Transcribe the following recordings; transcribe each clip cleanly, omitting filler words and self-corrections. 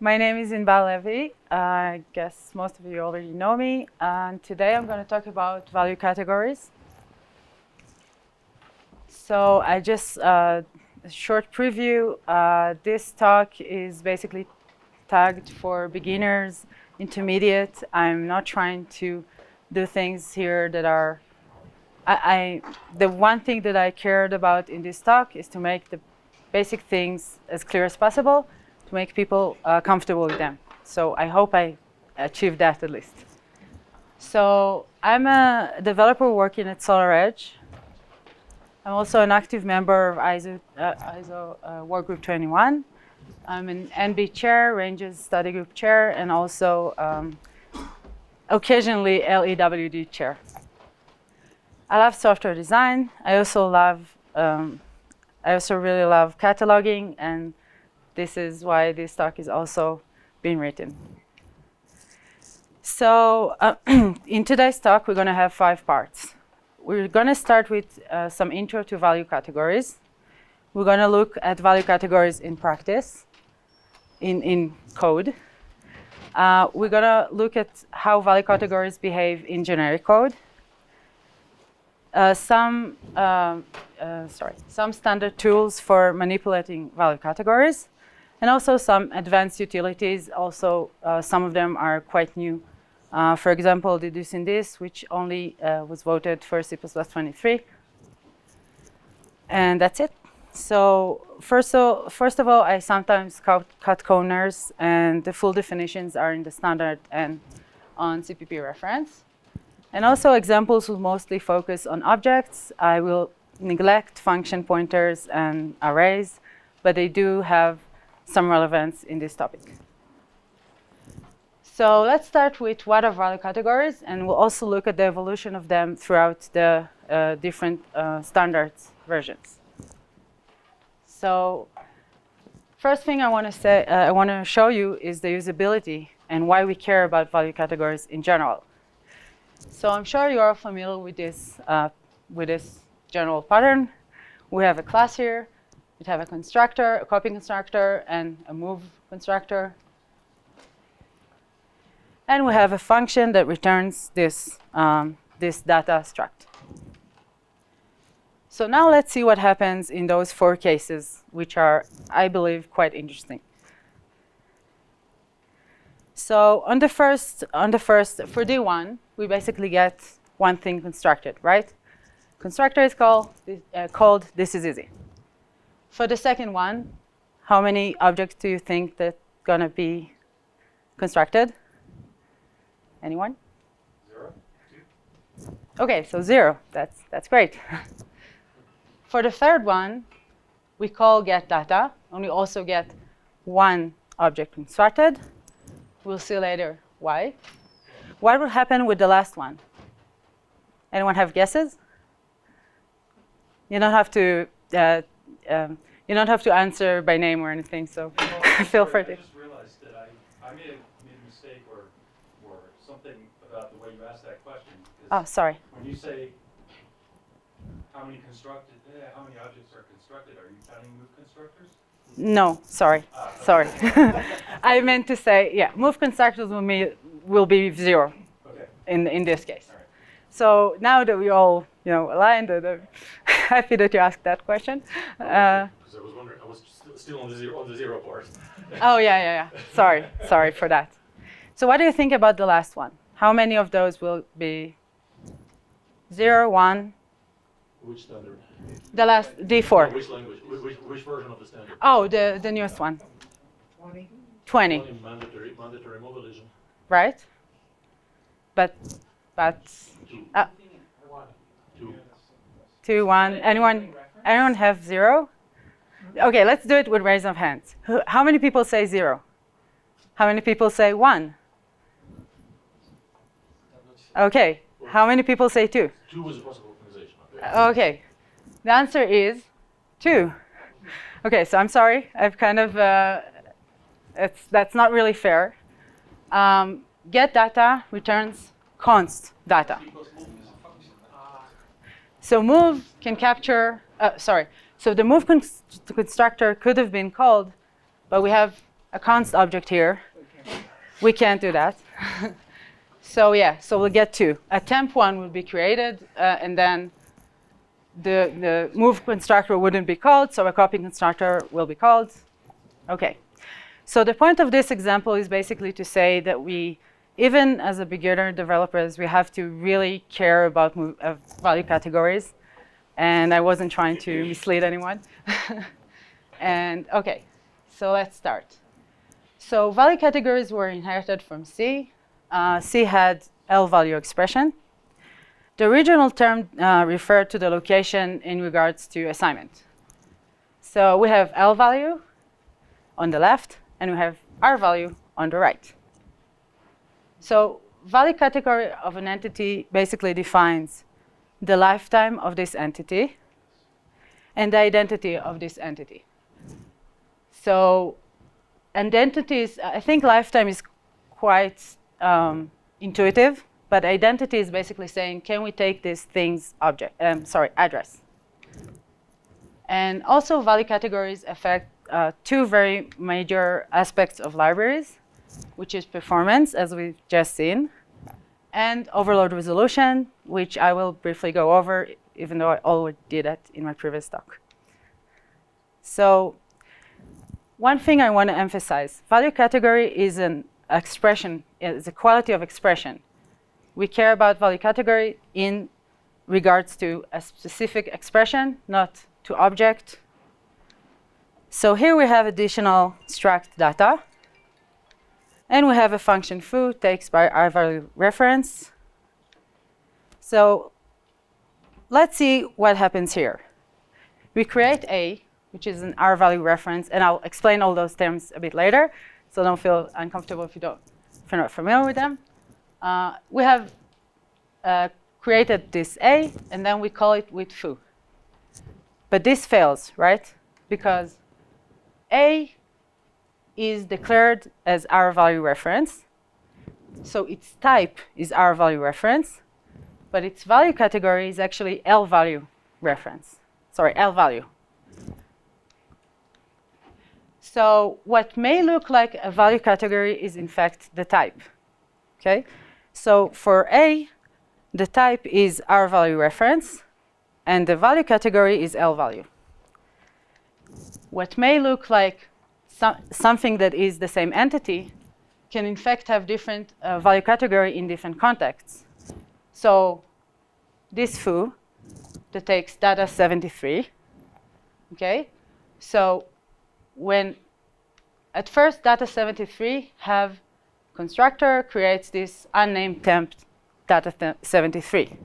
My name is Inbal Levi. I guess most of you already know me. And today I'm going to talk about value categories. So I just, a short preview. This talk is basically tagged for beginners, intermediate. I'm not trying to do things here that are, the one thing that I cared about in this talk is to make the basic things as clear as possible, to make people comfortable with them. So I hope I achieved that at least. So I'm a developer working at SolarEdge. I'm also an active member of ISO Workgroup 21. I'm an NB chair, Ranges Study Group chair, and also occasionally LEWD chair. I love software design. I also really love cataloging, and this is why this talk is also being written. So in today's talk, we're going to have 5 parts. We're going to start with some intro to value categories. We're going to look at value categories in practice, in code. We're going to look at how value categories behave in generic code. Some standard tools for manipulating value categories, and also some advanced utilities. Also, some of them are quite new. For example, deducing this, which only was voted for C++23. And that's it. So first of all, I sometimes cut corners, and the full definitions are in the standard and on CPP reference. And also, examples will mostly focus on objects. I will neglect function pointers and arrays, but they do have some relevance in this topic. So let's start with what are value categories, and we'll also look at the evolution of them throughout the different standards versions. So first thing I want to show you is the usability and why we care about value categories in general. So I'm sure you are familiar with this general pattern. We have a class here. We have a constructor, a copy constructor, and a move constructor. And we have a function that returns this data struct. So now let's see what happens in those 4 cases, which are, I believe, quite interesting. So on the first, for D1, we basically get one thing constructed, right? Constructor is called this is easy. For the second one, how many objects do you think that's gonna be constructed? Anyone? 0, 2. Okay, so 0. That's great. For the third one, we call getData, and we also get one object constructed. We'll see later why. What will happen with the last one? Anyone have guesses? You don't have to. You don't have to answer by name or anything. So feel free to. I just realized that I made a mistake or something about the way you asked that question. Oh, sorry. When you say how many objects are constructed, are you counting move constructors? No, sorry. Sorry. I meant to say, yeah, move constructors will be 0 okay. in this case. All right. So now that we all aligned, I'm happy that you asked that question. Because I was wondering, I was still on the zero part. Oh yeah. Sorry for that. So what do you think about the last one? How many of those will be 0, 1? Which standard? The last D4. Which language? Which version of the standard? Oh, the newest one. 20. Mandatory move elision. Right? But 2. 2. 2, 1. Anyone have 0? Okay, let's do it with raise of hands. How many people say 0? How many people say 1? Okay. How many people say 2? 2 was a possible organization. Okay. The answer is 2. Okay, so I'm sorry. I've kind of that's not really fair. GetData returns const data. So move can capture. So the move constructor could have been called, but we have a const object here. We can't do that. So yeah, so we'll get 2. A temp one will be created, and then the move constructor wouldn't be called, so a copy constructor will be called. Okay. So the point of this example is basically to say that we, even as a beginner developers, we have to really care about value categories. And I wasn't trying to mislead anyone. And OK, so let's start. So value categories were inherited from C. C had L value expression. The original term referred to the location in regards to assignment. So we have L value on the left, and we have R value on the right. So value category of an entity basically defines the lifetime of this entity and the identity of this entity. So, and entities, I think lifetime is quite intuitive, but identity is basically saying, can we take this thing's address? And also value categories affect 2 very major aspects of libraries, which is performance, as we've just seen, and overload resolution, which I will briefly go over, even though I already did that in my previous talk. So one thing I want to emphasize, value category is an expression, is a quality of expression. We care about value category in regards to a specific expression, not to object. So here we have additional struct data. And we have a function foo takes by R value reference. So let's see what happens here. We create A, which is an R value reference, and I'll explain all those terms a bit later, so don't feel uncomfortable if you're not familiar with them. We have created this A, and then we call it with foo. But this fails, right? Because A is declared as R value reference. So its type is R value reference, but its value category is actually L value reference. Sorry, L value. So what may look like a value category is in fact the type. Okay? So for A, the type is R value reference, and the value category is L value. What may look like something that is the same entity can in fact have different value category in different contexts. So this foo that takes data 73, okay? So when at first data 73 have constructor creates this unnamed temp data 73.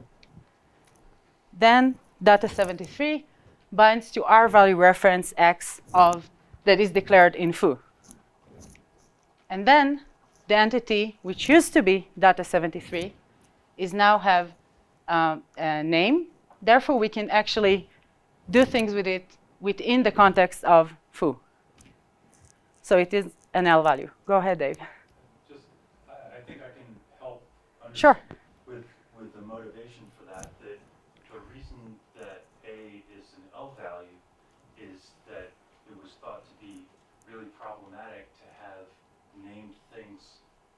Then data 73 binds to R value reference X of that is declared in foo. And then the entity, which used to be data 73, is now have a name. Therefore, we can actually do things with it within the context of foo. So it is an L value. Go ahead, Dave. Just, I think I can help understand Sure. with the motivation for that, that the reason that A is an L value is that it was thought to be really problematic to have named things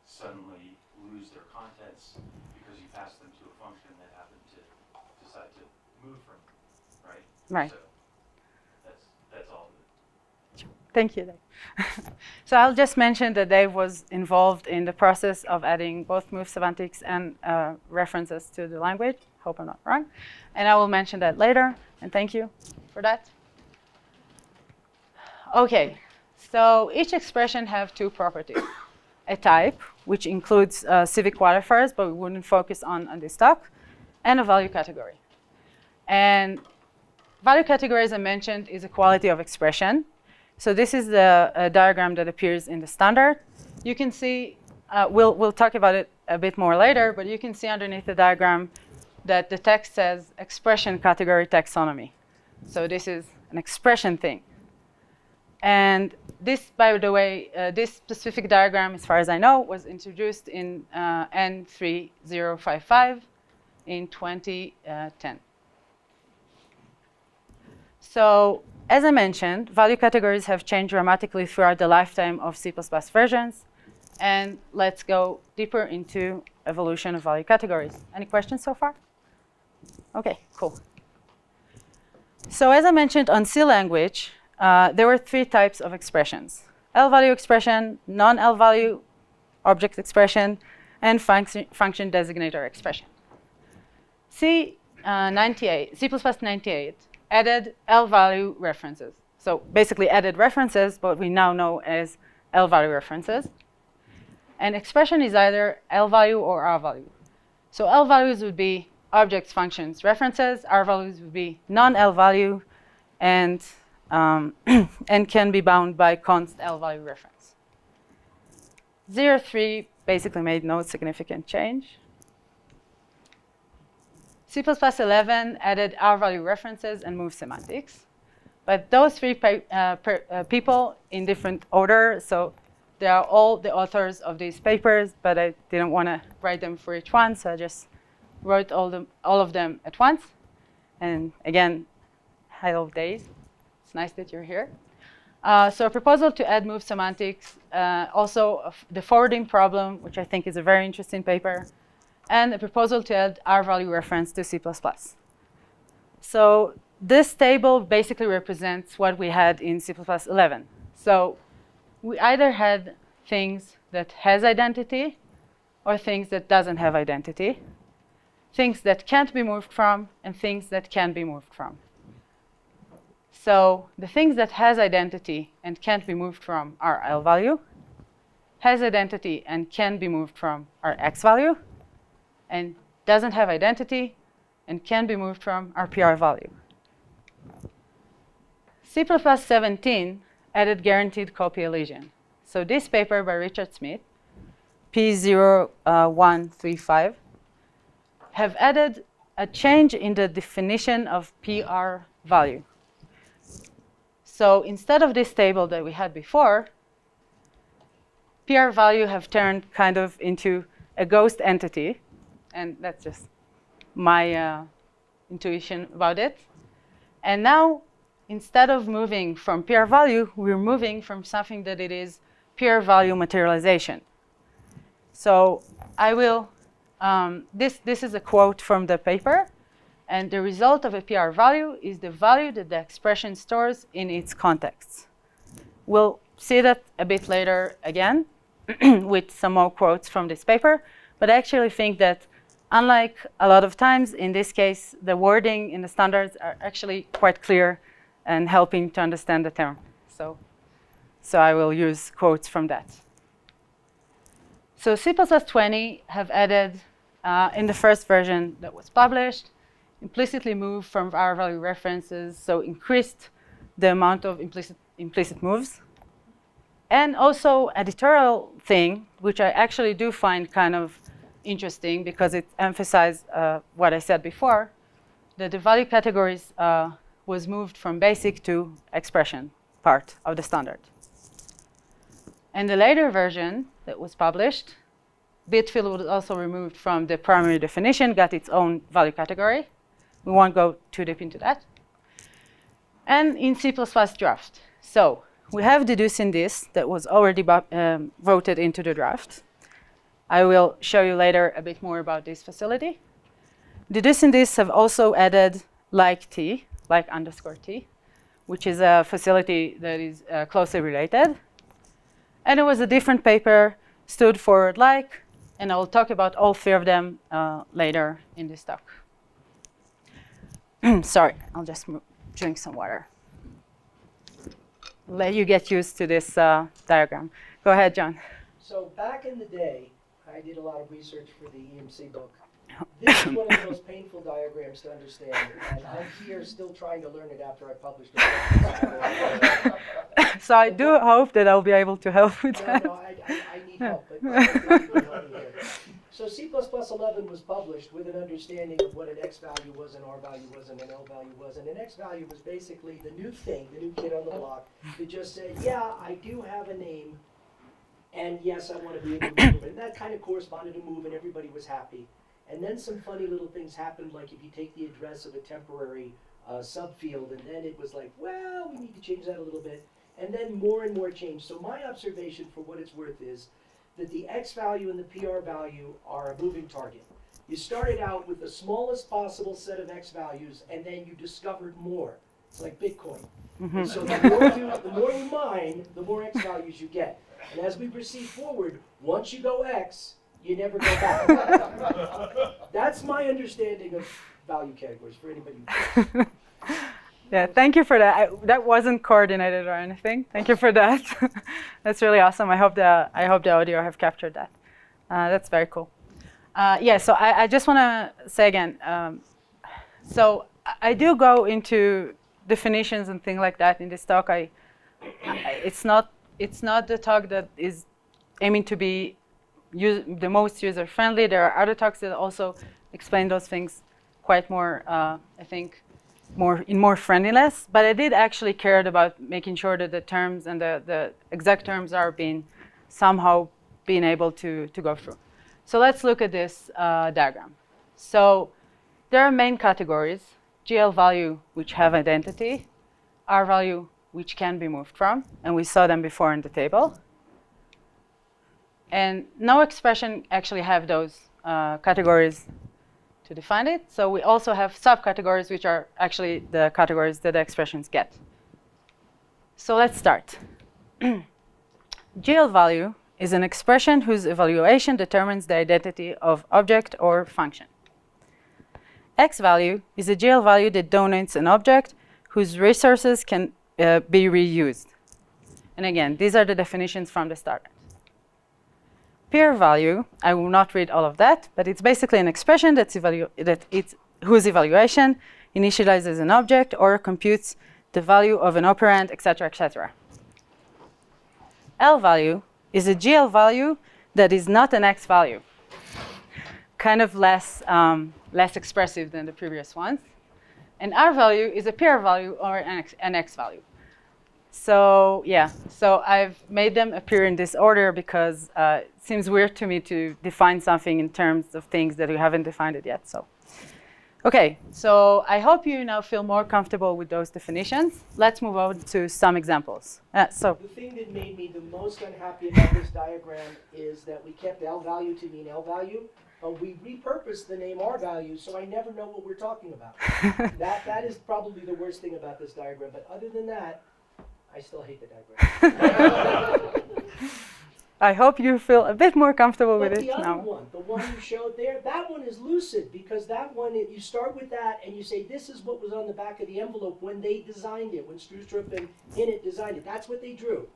suddenly lose their contents because you pass them to a function that happened to decide to move from, right? Right. So that's all. Thank you, Dave. So I'll just mention that Dave was involved in the process of adding both move semantics and references to the language. Hope I'm not wrong. And I will mention that later. And thank you for that. OK, so each expression have 2 properties. A type, which includes civic qualifiers, but we wouldn't focus on this talk, and a value category. And value category, as I mentioned, is a quality of expression. So this is the diagram that appears in the standard. You can see, we'll talk about it a bit more later, but you can see underneath the diagram that the text says expression category taxonomy. So this is an expression thing. And this, by the way, this specific diagram, as far as I know, was introduced in N3055 in 2010. So as I mentioned, value categories have changed dramatically throughout the lifetime of C++ versions. And let's go deeper into evolution of value categories. Any questions so far? OK, cool. So as I mentioned on C language, there were 3 types of expressions: L-value expression, non-L-value object expression, and function designator expression. C 98 added L-value references. So basically added references, what we now know as L-value references. And expression is either L-value or R-value. So L-values would be objects, functions, references. R-values would be non-L-value and and can be bound by const L-value reference. 0.3 basically made no significant change. C++ 11 added R-value references and move semantics. But those 3 people in different order, so they are all the authors of these papers, but I didn't want to write them for each one, so I just wrote all of them at once. And again, hello, Days. It's nice that you're here. So a proposal to add move semantics, also the forwarding problem, which I think is a very interesting paper, and a proposal to add R-value reference to C++. So this table basically represents what we had in C++ 11. So we either had things that has identity or things that doesn't have identity, things that can't be moved from, and things that can be moved from. So the things that has identity and can't be moved from are L-value, has identity and can be moved from are X-value, and doesn't have identity and can be moved from are PR-value. C++ 17 added guaranteed copy elision. So this paper by Richard Smith, P0135, have added a change in the definition of PR value. So instead of this table that we had before, PR value have turned kind of into a ghost entity. And that's just my intuition about it. And now, instead of moving from PR value, we're moving from something that it is PR value materialization. So I will, this is a quote from the paper. And the result of a PR value is the value that the expression stores in its context. We'll see that a bit later again with some more quotes from this paper. But I actually think that unlike a lot of times, in this case, the wording in the standards are actually quite clear and helping to understand the term. So I will use quotes from that. So C++ 20 have added, in the first version that was published, implicitly moved from R-value references, so increased the amount of implicit moves. And also editorial thing, which I actually do find kind of interesting because it emphasized what I said before, that the value categories was moved from basic to expression part of the standard. And the later version that was published, bitfill was also removed from the primary definition, got its own value category. We won't go too deep into that. And in C++ draft. So we have deducing this that was already voted into the draft. I will show you later a bit more about this facility. Deducing this have also added like T, like underscore T, which is a facility that is closely related. And it was a different paper, stood for like, and I'll talk about all 3 of them later in this talk. Sorry, I'll just drink some water. Let you get used to this diagram. Go ahead, John. So back in the day, I did a lot of research for the EMC book. This is one of the most painful diagrams to understand, and I'm here still trying to learn it after I published it. So I do hope that I'll be able to help with that. No, I need help, but you can help me here. So C++ 11 was published with an understanding of what an X value was, an R value was, and an L value was. And an X value was basically the new thing, the new kid on the block, that just said, yeah, I do have a name, and yes, I want to be able to move it. And that kind of corresponded to move, and everybody was happy. And then some funny little things happened, like if you take the address of a temporary subfield, and then it was like, well, we need to change that a little bit, and then more and more change. So my observation, for what it's worth, is that the X value and the PR value are a moving target. You started out with the smallest possible set of X values, and then you discovered more. It's like Bitcoin. And so the more you mine, the more X values you get. And as we proceed forward, once you go X, you never go back. That's my understanding of value categories for anybody who Yeah, thank you for that. That wasn't coordinated or anything. Thank you for that. That's really awesome. I hope the audio have captured that. That's very cool. Yeah, so I just want to say again, so I do go into definitions and things like that in this talk. It's not the talk that is aiming to be the most user-friendly. There are other talks that also explain those things quite more, I think, more friendliness. But I did actually care about making sure that the terms and the exact terms are somehow being able to go through. So let's look at this diagram. So there are main categories: GL value, which have identity; R value, which can be moved from, and we saw them before in the table. And no expression actually have those categories to define it. So we also have subcategories, which are actually the categories that the expressions get. So let's start. GL value is an expression whose evaluation determines the identity of object or function. X value is a GL value that denotes an object whose resources can be reused. And again, these are the definitions from the start. Peer value, I will not read all of that, but it's basically an expression whose evaluation initializes an object or computes the value of an operand, etc., etc. L value is a GL value that is not an X value, kind of less expressive than the previous ones. And R value is a PR value or an X value. So yeah, so I've made them appear in this order because it seems weird to me to define something in terms of things that we haven't defined it yet. So, okay, so I hope you now feel more comfortable with those definitions. Let's move on to some examples. The thing that made me the most unhappy about this diagram is that we kept L value to mean L value, but we repurposed the name R value, so I never know what we're talking about. That is probably the worst thing about this diagram. But other than that, I still hate the diagram. I hope you feel a bit more comfortable with it now. But the other one, the one you showed there, that one is lucid, because that one, you start with that and you say, this is what was on the back of the envelope when they designed it, when Strustrup and Hinnett designed it. That's what they drew.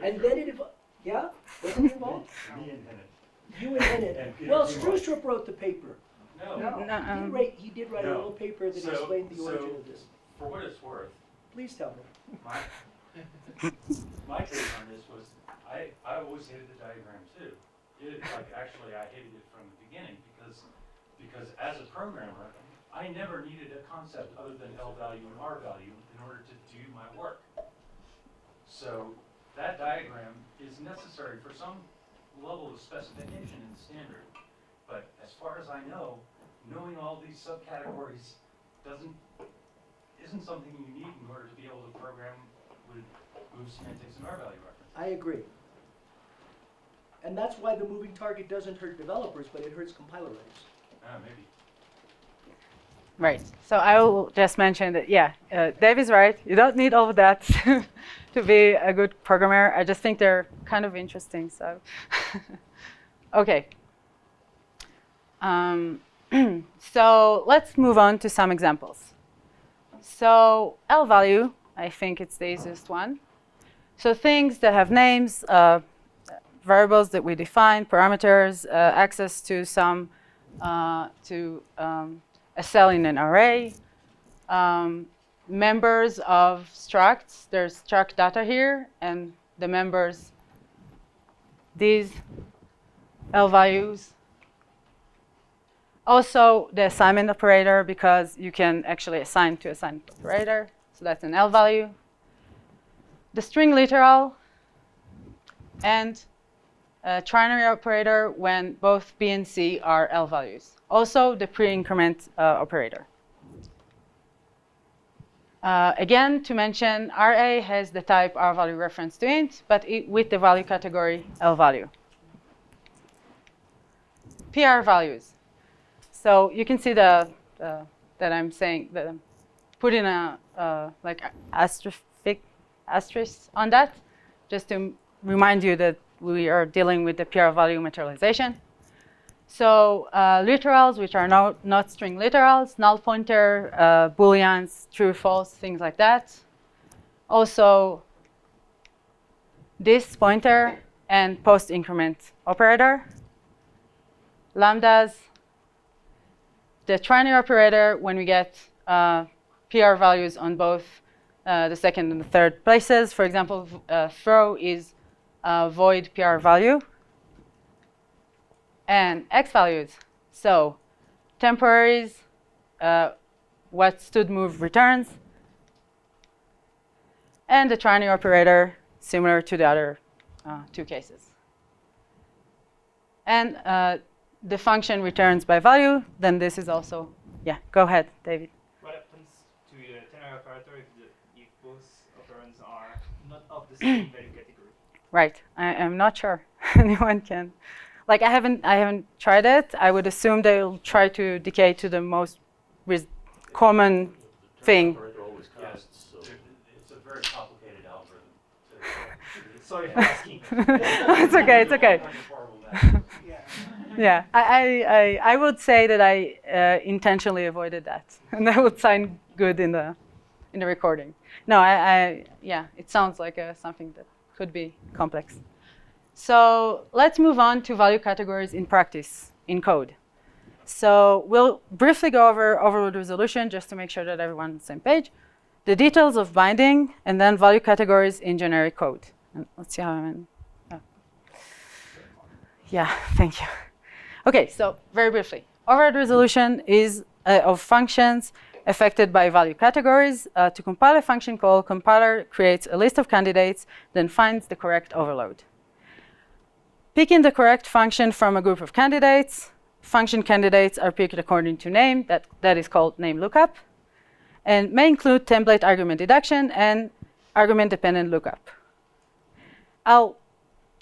And then it, yeah? Wasn't it involved? Me and Hinnett. You and Hinnett. Well, Strustrup wrote the paper. No. He did write a little paper that explained the origin of this. For what it's worth, Please tell me. My take on this was, I always hated the diagram too. Actually, I hated it from the beginning because as a programmer, I never needed a concept other than L value and R value in order to do my work. So that diagram is necessary for some level of specification in the standard. But as far as I know, knowing all these subcategories isn't something you need in order to be able to program with move semantics and R value reference. I agree. And that's why the moving target doesn't hurt developers, but it hurts compiler writers. Maybe. Right. So I will just mention that, yeah, Dave is right. You don't need all of that to be a good programmer. I just think they're kind of interesting. So, okay. So let's move on to some examples. So L value, I think it's the easiest one. So things that have names, variables that we define, parameters, access to some a cell in an array, members of structs. There's struct data here, and the members, these L values. Also, the assignment operator, because you can actually assign to assignment operator. So that's an L value. The string literal, and a trinary operator when both B and C are L values. Also, the pre-increment operator. Again, to mention, RA has the type R value reference to int, but with the value category L value. PR values. So you can see that I'm saying that I'm putting a like asterisk on that, just to remind you that we are dealing with the PR value materialization. So literals, which are not string literals, null pointer, booleans, true, false, things like that. Also, this pointer and post increment operator. Lambdas, the ternary operator when we get PR values on both the second and the third places. For example, throw is void PR value. And X values. So temporaries, what stood move returns. And the ternary operator, similar to the other two cases. And the function returns by value. Then this is also, yeah, go ahead, David. What happens to the ternary operator if both operands are not of the same value category? Right. I'm not sure anyone can. Like I haven't tried it. I would assume they'll try to decay to the most common thing. Yes, so it's a very complicated algorithm. Sorry for asking. It's okay. It's okay. Yeah, I would say that I intentionally avoided that, and that would sound good in the recording. No, yeah, it sounds like something that could be complex. So let's move on to value categories in practice, in code. So we'll briefly go over overload resolution just to make sure that everyone's on the same page, the details of binding, and then value categories in generic code. And let's see how I'm in. Oh. Yeah, thank you. Okay, so very briefly, overload resolution is of functions affected by value categories. To compile a function call, compiler creates a list of candidates, then finds the correct overload. Picking the correct function from a group of candidates. Function candidates are picked according to name. That is called name lookup. And may include template argument deduction and argument dependent lookup. I'll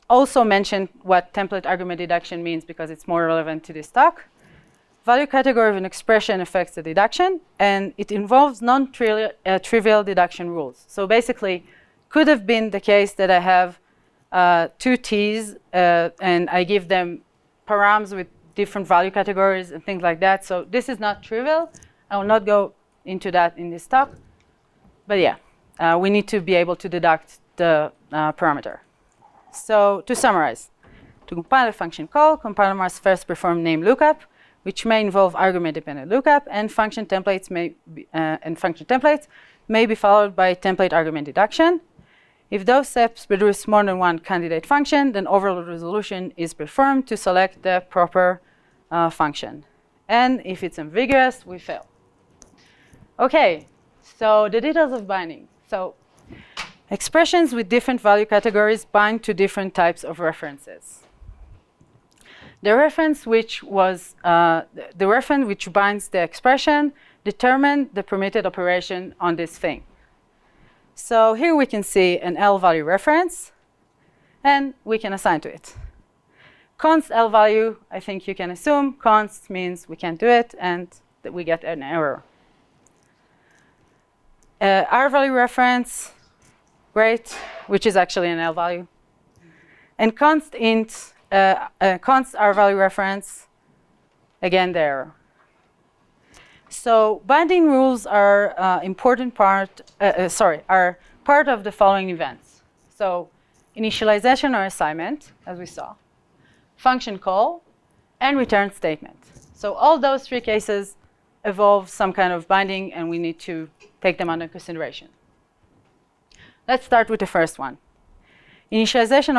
also mention what template argument deduction means because it's more relevant to this talk. Value category of an expression affects the deduction, and it involves non-trivial deduction rules. So basically, could have been the case that I have two t's and I give them params with different value categories and things like that. So this is not trivial. I will not go into that in this talk. But yeah, we need to be able to deduct the parameter. So to summarize, to compile a function call, compiler must first perform name lookup, which may involve argument-dependent lookup, and function templates may be followed by template argument deduction. If those steps produce more than one candidate function, then overload resolution is performed to select the proper function. And if it's ambiguous, we fail. Okay, so the details of binding. So expressions with different value categories bind to different types of references. The reference which binds the expression determines the permitted operation on this thing. So here we can see an L value reference, and we can assign to it. Const L value, I think you can assume. Const means we can't do it, and that we get an error. R value reference, great, which is actually an L value. And const int, const R value reference, again, the error. So binding rules are are part of the following events. So initialization or assignment, as we saw, function call, and return statement. So all those three cases involve some kind of binding, and we need to take them under consideration. Let's start with the first one, initialization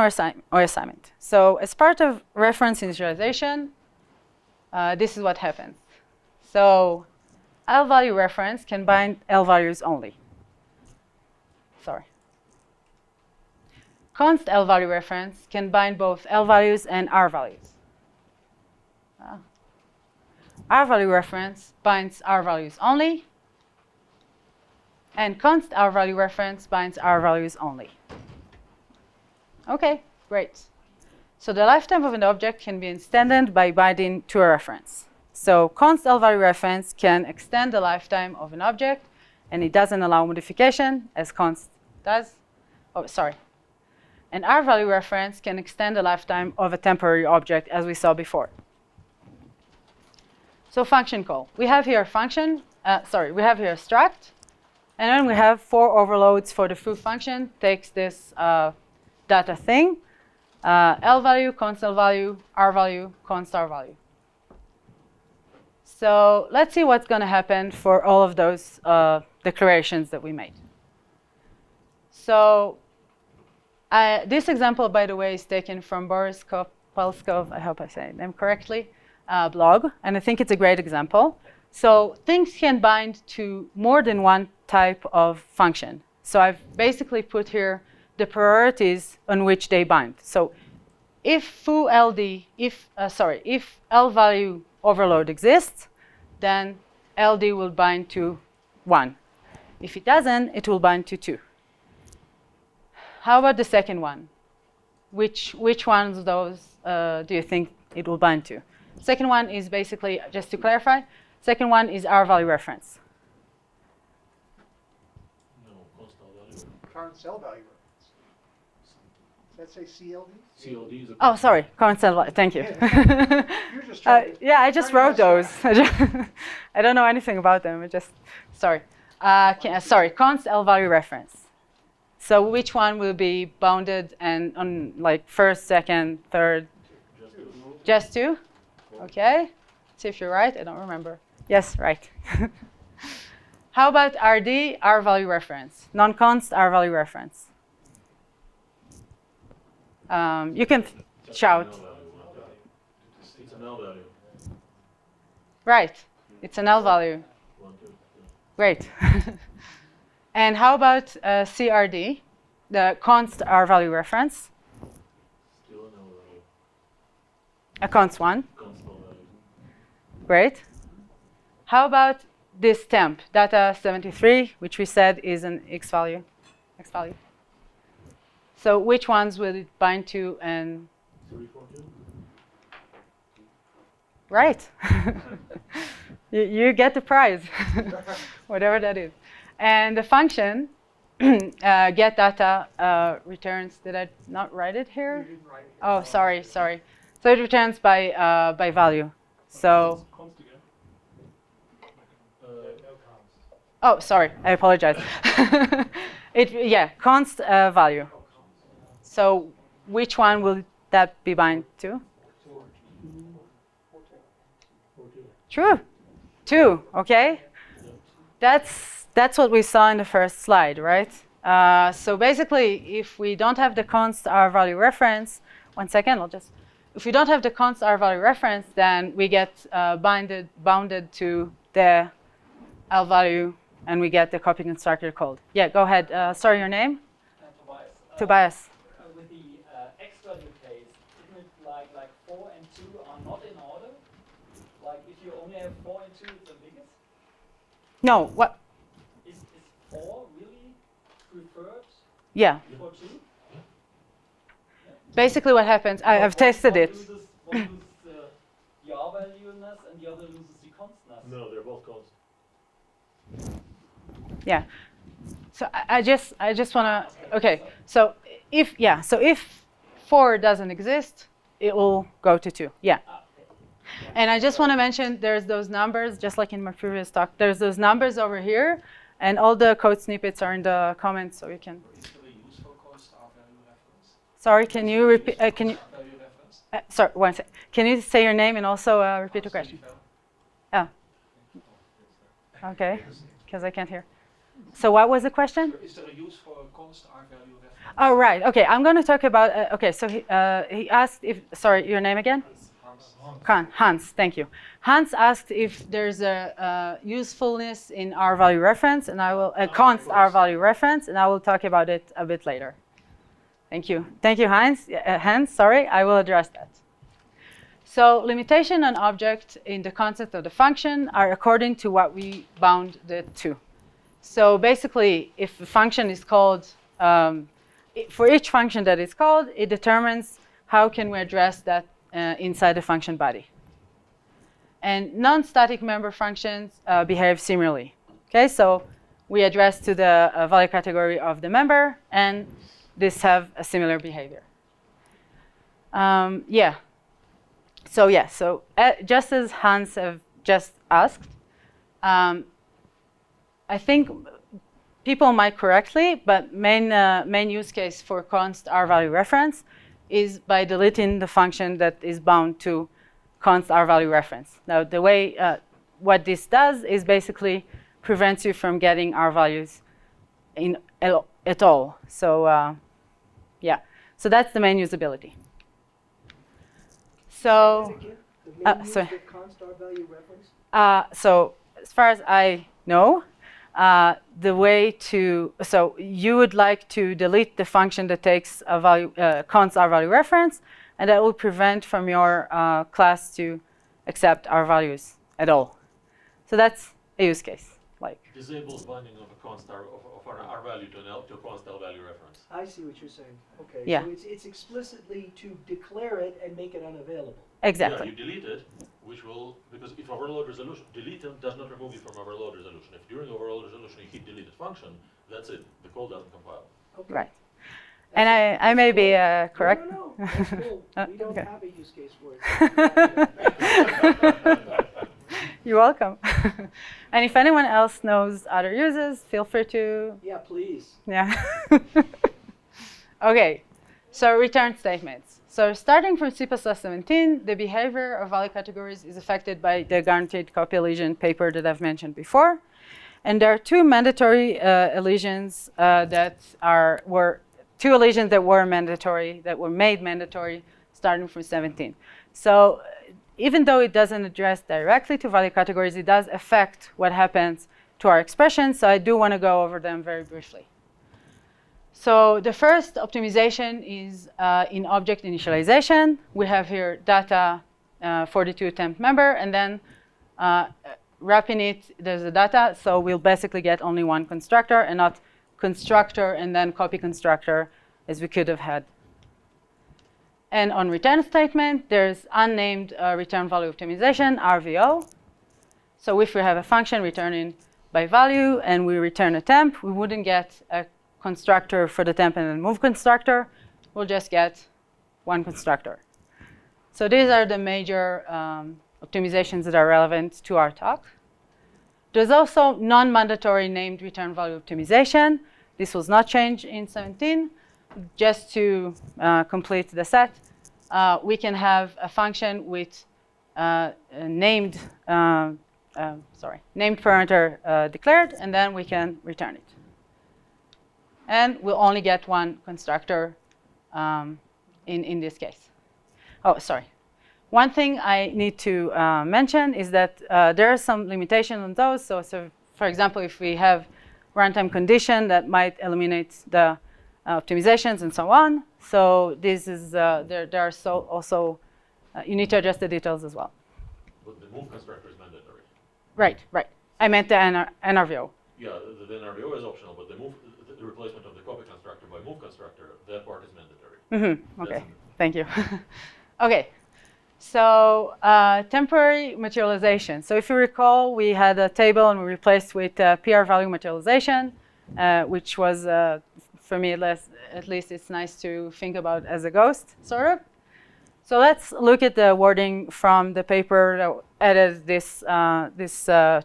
or assignment. So as part of reference initialization, this is what happens. So L value reference can bind L values only. Sorry. Const L value reference can bind both L values and R values. R value reference binds R values only. And const R value reference binds R values only. Okay, great. So the lifetime of an object can be extended by binding to a reference. So const L value reference can extend the lifetime of an object, and it doesn't allow modification, as const does. Oh, sorry. And R value reference can extend the lifetime of a temporary object, as we saw before. So function call. We have here a function. We have here a struct. And then we have 4 overloads for the foo function. Takes this data thing. L value, const L value, R value, const R value. So let's see what's going to happen for all of those declarations that we made. So this example, by the way, is taken from Boris Kopelskov, I hope I say them correctly, blog. And I think it's a great example. So things can bind to more than one type of function. So I've basically put here the priorities on which they bind. So if foo LD, if L value overload exists, then LD will bind to 1. If it doesn't, it will bind to 2. How about the second one? Which ones of those do you think it will bind to? Second one is basically, just to clarify, second one is R value reference. No, const L value. Current cell value reference. Does that say CLD? CLD is a Oh, sorry, current cell value. Thank you. You're just trying to, Yeah, I just trying wrote to those. mess I don't know anything about them. Sorry. Sorry, const L value reference. So which one will be bounded and on like first, second, third? Just 2? Okay. See if you're right. I don't remember. Yes, right. How about RD, R value reference? Non-const R value reference. You can shout. It's an L value. Right. It's an L value. Great. And how about CRD, the const R value reference? Still an L value. A const 1. Const L value. Great. How about this temp, data 73, which we said is an X value? So which ones will it bind to? And 3, 4, 2. right. You get the prize, whatever that is. And the function get data returns. Did I not write it here? You didn't write it. Oh, sorry. So it returns by value. So. Const again. Oh, sorry. I apologize. Const value. So which one will that be bind to? 4, 2. True. 2. Okay. That's what we saw in the first slide, right? So basically, if we don't have the const R value reference, one second, if we don't have the const R value reference, then we get bounded to the L value, and we get the copy constructor called. Yeah, go ahead. Sorry, your name? Tobias. Tobias. With the X value case, isn't it like 4 and 2 are not in order? Like if you only have 4 and 2, it's the biggest? No, what? Is 4 really preferred Yeah. for 2? Basically what happens, I've tested it. One loses the R value-ness and the other loses the constness. No, they're both const. Yeah. So I just want to, okay. So if 4 doesn't exist, it will go to 2. Yeah. And I just want to mention there's those numbers, just like in my previous talk, there's those numbers over here, and all the code snippets are in the comments, so you can. Sorry, can you repeat? Sorry, one second. Can you say your name and also repeat the question? Oh. Okay, because I can't hear. So what was the question? Is there a use for a const R value reference? Oh, right. Okay, I'm going to talk about, okay, so he asked if, sorry, your name again? Hans, thank you. Hans asked if there's a usefulness in R value reference, and I will, const R value reference, and I will talk about it a bit later. Thank you. Thank you, Hans, sorry, I will address that. So limitation on object in the concept of the function are according to what we bound it to. So basically, if a function is called, for each function that is called, it determines how can we address that inside the function body. And non-static member functions behave similarly. Okay, so we address to the value category of the member, and this have a similar behavior. Yeah. So just as Hans have just asked, I think people might correctly, but main use case for const r-value reference is by deleting the function that is bound to const r-value reference. Now, the way what this does is basically prevents you from getting r-values at all. So yeah, so that's the main usability. So The main use sorry. of const r-value reference? So as far as I know, the way to, so you would like to delete the function that takes a value, const r-value reference, and that will prevent from your class to accept r-values at all. So that's a use case. Like Disables binding of a const r of an r value to a const l value reference. I see what you're saying. Okay. Yeah. So it's explicitly to declare it and make it unavailable. exactly. Yeah, you delete it, which will, because if overload resolution, delete them does not remove you from overload resolution. If during overload resolution you hit deleted function, that's it. The code doesn't compile. Okay. Right. And I may be correct. No, that's cool. We don't Okay. have a use case for it. You're welcome. And if anyone else knows other uses, feel free to. Yeah, please. Yeah. Okay. So return statements. So starting from C++17, the behavior of value categories is affected by the guaranteed copy elision paper that I've mentioned before. And there are two mandatory elisions two elisions that were mandatory, that were made mandatory starting from 17. So even though it doesn't address directly to value categories, it does affect what happens to our expressions. So I do want to go over them very briefly. So the first optimization is in object initialization. We have here data 42 temp member, and then wrapping it, there's a data. So we'll basically get only one constructor and not constructor and then copy constructor as we could have had. And on return statement, there's unnamed return value optimization, RVO. So if we have a function returning by value and we return a temp, we wouldn't get a constructor for the temp and then move constructor. We'll just get one constructor. So these are the major optimizations that are relevant to our talk. There's also non-mandatory named return value optimization. This was not changed in 17. Just to complete the set, we can have a function with named parameter declared, and then we can return it. And we'll only get one constructor in this case. Oh, sorry. One thing I need to mention is that there are some limitations on those. So for example, if we have runtime condition, that might eliminate the optimizations and so on. So this is there are also you need to adjust the details as well. But the move constructor is mandatory. Right. I meant the NRVO. Yeah, the NRVO is optional, but the replacement of the copy constructor by move constructor, that part is mandatory. Okay, thank you. Okay, so temporary materialization. So if you recall, we had a table and we replaced with PR value materialization, which was, for me at least, it's nice to think about as a ghost, sort of. So let's look at the wording from the paper that added this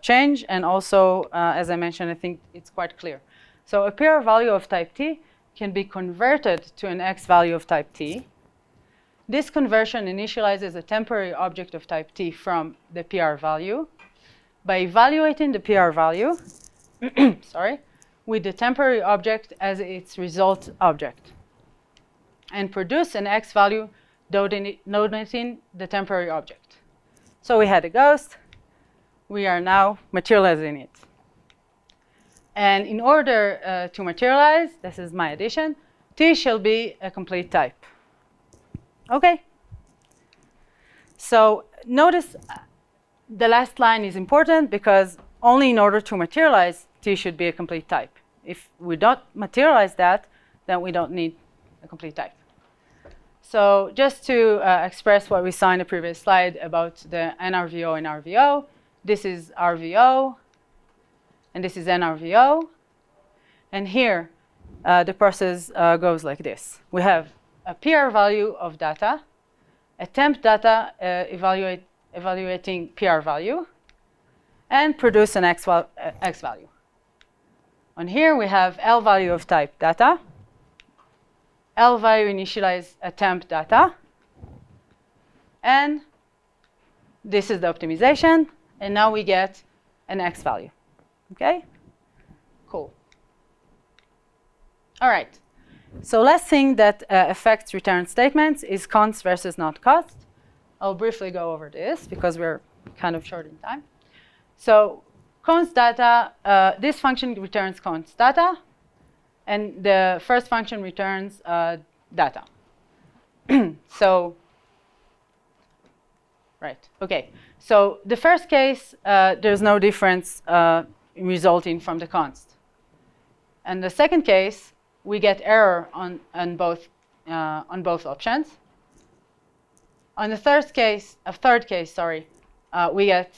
change, and also, as I mentioned, I think it's quite clear. So a PR value of type T can be converted to an X value of type T. This conversion initializes a temporary object of type T from the PR value by evaluating the PR value with the temporary object as its result object, and produce an X value denoting the temporary object. So we had a ghost. We are now materializing it. And in order to materialize, this is my addition, T shall be a complete type. Okay. So notice the last line is important because only in order to materialize, T should be a complete type. If we don't materialize that, then we don't need a complete type. So just to express what we saw in the previous slide about the NRVO and RVO, this is RVO, and this is NRVO. And here, the process goes like this. We have a PR value of data, a temp data evaluating PR value, and produce an X value. On here, we have L value of type data, L value initialize a temp data, and this is the optimization, and now we get an X value. Okay? Cool. All right. So last thing that affects return statements is const versus not const. I'll briefly go over this because we're kind of short in time. So const data, this function returns const data, and the first function returns data. So, right, okay. So the first case, there's no difference resulting from the const. And the second case, we get error on both options. On the third case, we get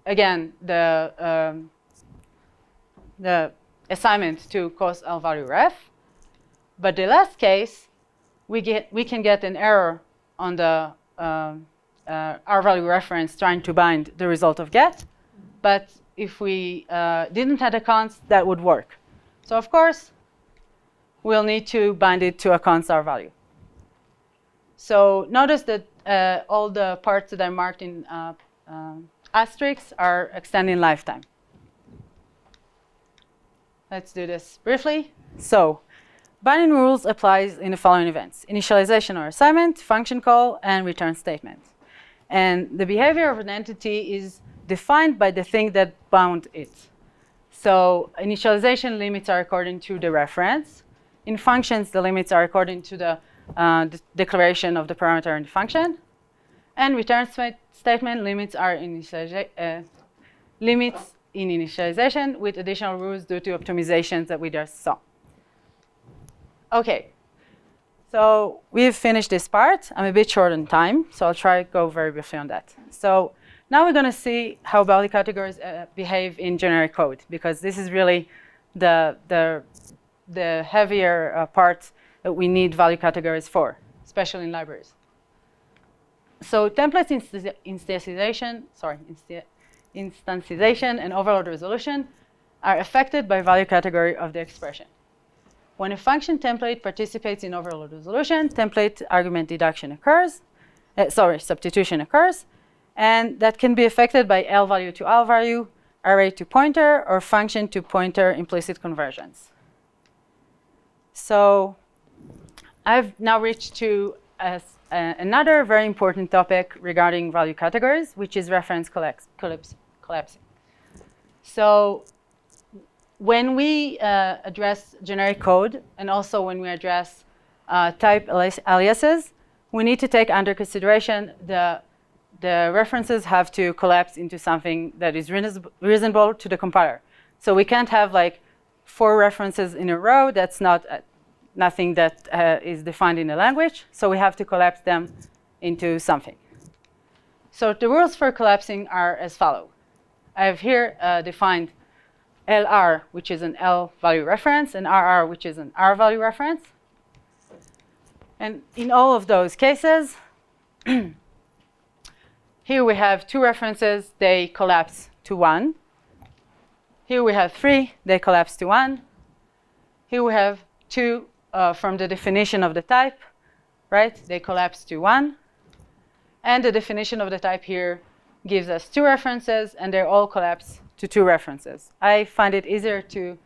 again the assignment to cost L value ref. But the last case, we can get an error on the R value reference trying to bind the result of get. But if we didn't have a const, that would work. So of course, we'll need to bind it to a const R value. So notice that all the parts that are marked in asterisks are extending lifetime. Let's do this briefly. So binding rules applies in the following events: initialization or assignment, function call, and return statement. And the behavior of an entity is defined by the thing that bound it. So initialization limits are according to the reference. In functions, the limits are according to the declaration of the parameter in the function. And return statement limits are limits in initialization with additional rules due to optimizations that we just saw. Okay, so we've finished this part. I'm a bit short on time, so I'll try to go very briefly on that. So now we're going to see how value categories behave in generic code, because this is really the heavier part that we need value categories for, especially in libraries. So template instantiation and overload resolution are affected by value category of the expression. When a function template participates in overload resolution, template argument deduction occurs, substitution occurs, and that can be affected by L value to L value, array to pointer, or function to pointer implicit conversions. So I've now reached to another very important topic regarding value categories, which is reference collapsing. So when we address generic code, and also when we address type aliases, we need to take under consideration the references have to collapse into something that is reasonable to the compiler. So we can't have like 4 references in a row. That's nothing that is defined in the language. So we have to collapse them into something. So the rules for collapsing are as follows. I have here defined LR, which is an L value reference, and RR, which is an R value reference. And in all of those cases, here we have 2 references, they collapse to 1. Here we have 3, they collapse to 1. Here we have 2 from the definition of the type, right? They collapse to 1. And the definition of the type here gives us 2 references, and they all collapse to 2 references. I find it easier to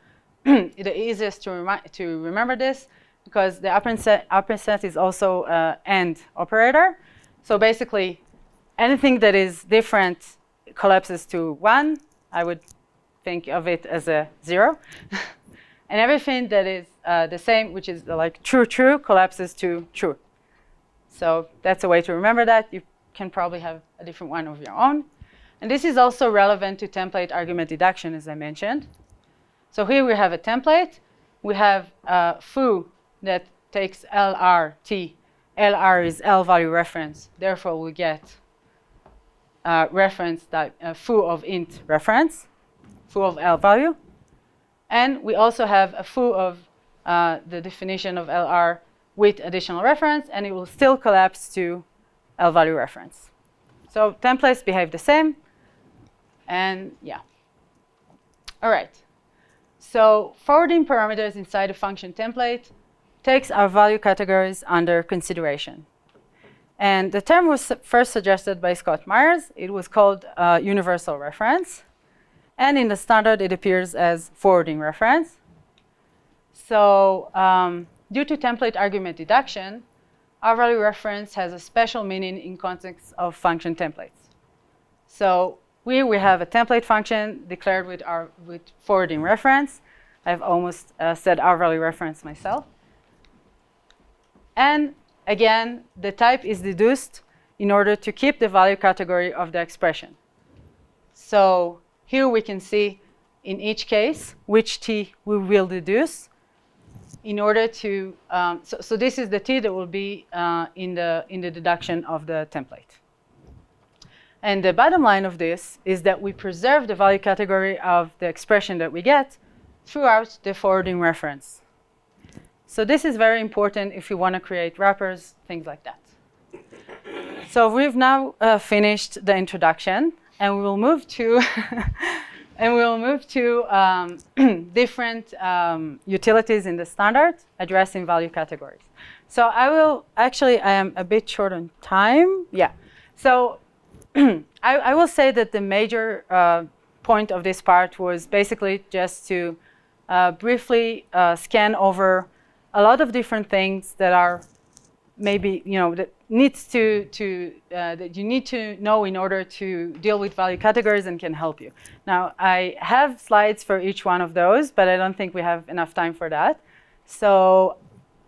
the easiest to remember this because the upper set is also AND operator. So basically, anything that is different collapses to 1. I would think of it as a 0. And everything that is the same, which is like true, collapses to true. So that's a way to remember that. You can probably have a different one of your own. And this is also relevant to template argument deduction, as I mentioned. So here we have a template. We have foo that takes LRT. LR is L value reference. Therefore, we get reference type foo of int reference, foo of L value. And we also have a foo of the definition of LR with additional reference, and it will still collapse to L value reference. So templates behave the same. And yeah. All right. So forwarding parameters inside a function template takes our value categories under consideration. And the term was first suggested by Scott Myers. It was called universal reference. And in the standard, it appears as forwarding reference. So due to template argument deduction, our value reference has a special meaning in context of function templates. So we have a template function declared with forwarding reference. I've almost said our value reference myself. And again, the type is deduced in order to keep the value category of the expression. So here we can see in each case which t we will deduce in order to, so this is the t that will be in the deduction of the template. And the bottom line of this is that we preserve the value category of the expression that we get throughout the forwarding reference. So this is very important if you want to create wrappers, things like that. So we've now finished the introduction, and we will move to different utilities in the standard addressing value categories. So I am a bit short on time. Yeah. So I will say that the major point of this part was basically just to briefly scan over a lot of different things that are maybe, that you need to know in order to deal with value categories and can help you. Now, I have slides for each one of those, but I don't think we have enough time for that. So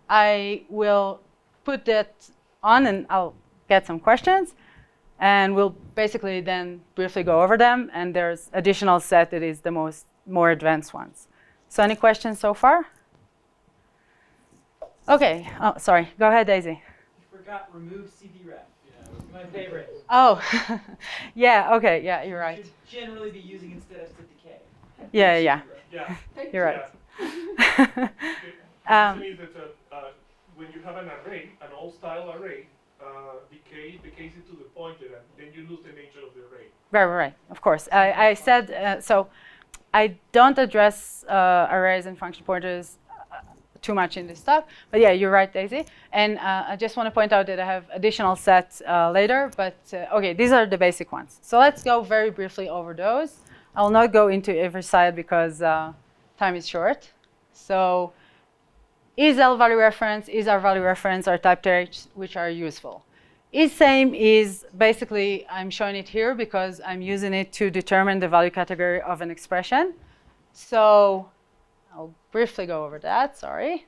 I will put that on, and I'll get some questions. And we'll basically then briefly go over them. And there's additional set that is the more advanced ones. So any questions so far? OK. Oh, sorry. Go ahead, Daisy. You forgot remove CPRef. Yeah, it's my favorite. Oh, yeah. OK. Yeah, you're right. You should generally be using instead of decay. Yeah, yeah. Yeah. You're right. Actually, that when you have an array, an all-style array, decay decays it to the pointer, and then you lose the nature of the array. Right. Of course. I said so. I don't address arrays and function pointers too much in this talk, but yeah, you're right, Daisy. And I just want to point out that I have additional sets later, but OK, these are the basic ones. So let's go very briefly over those. I'll not go into every side because time is short. So is L value reference, is our value reference, are type traits which are useful. Is same is basically, I'm showing it here because I'm using it to determine the value category of an expression. So I'll briefly go over that, sorry.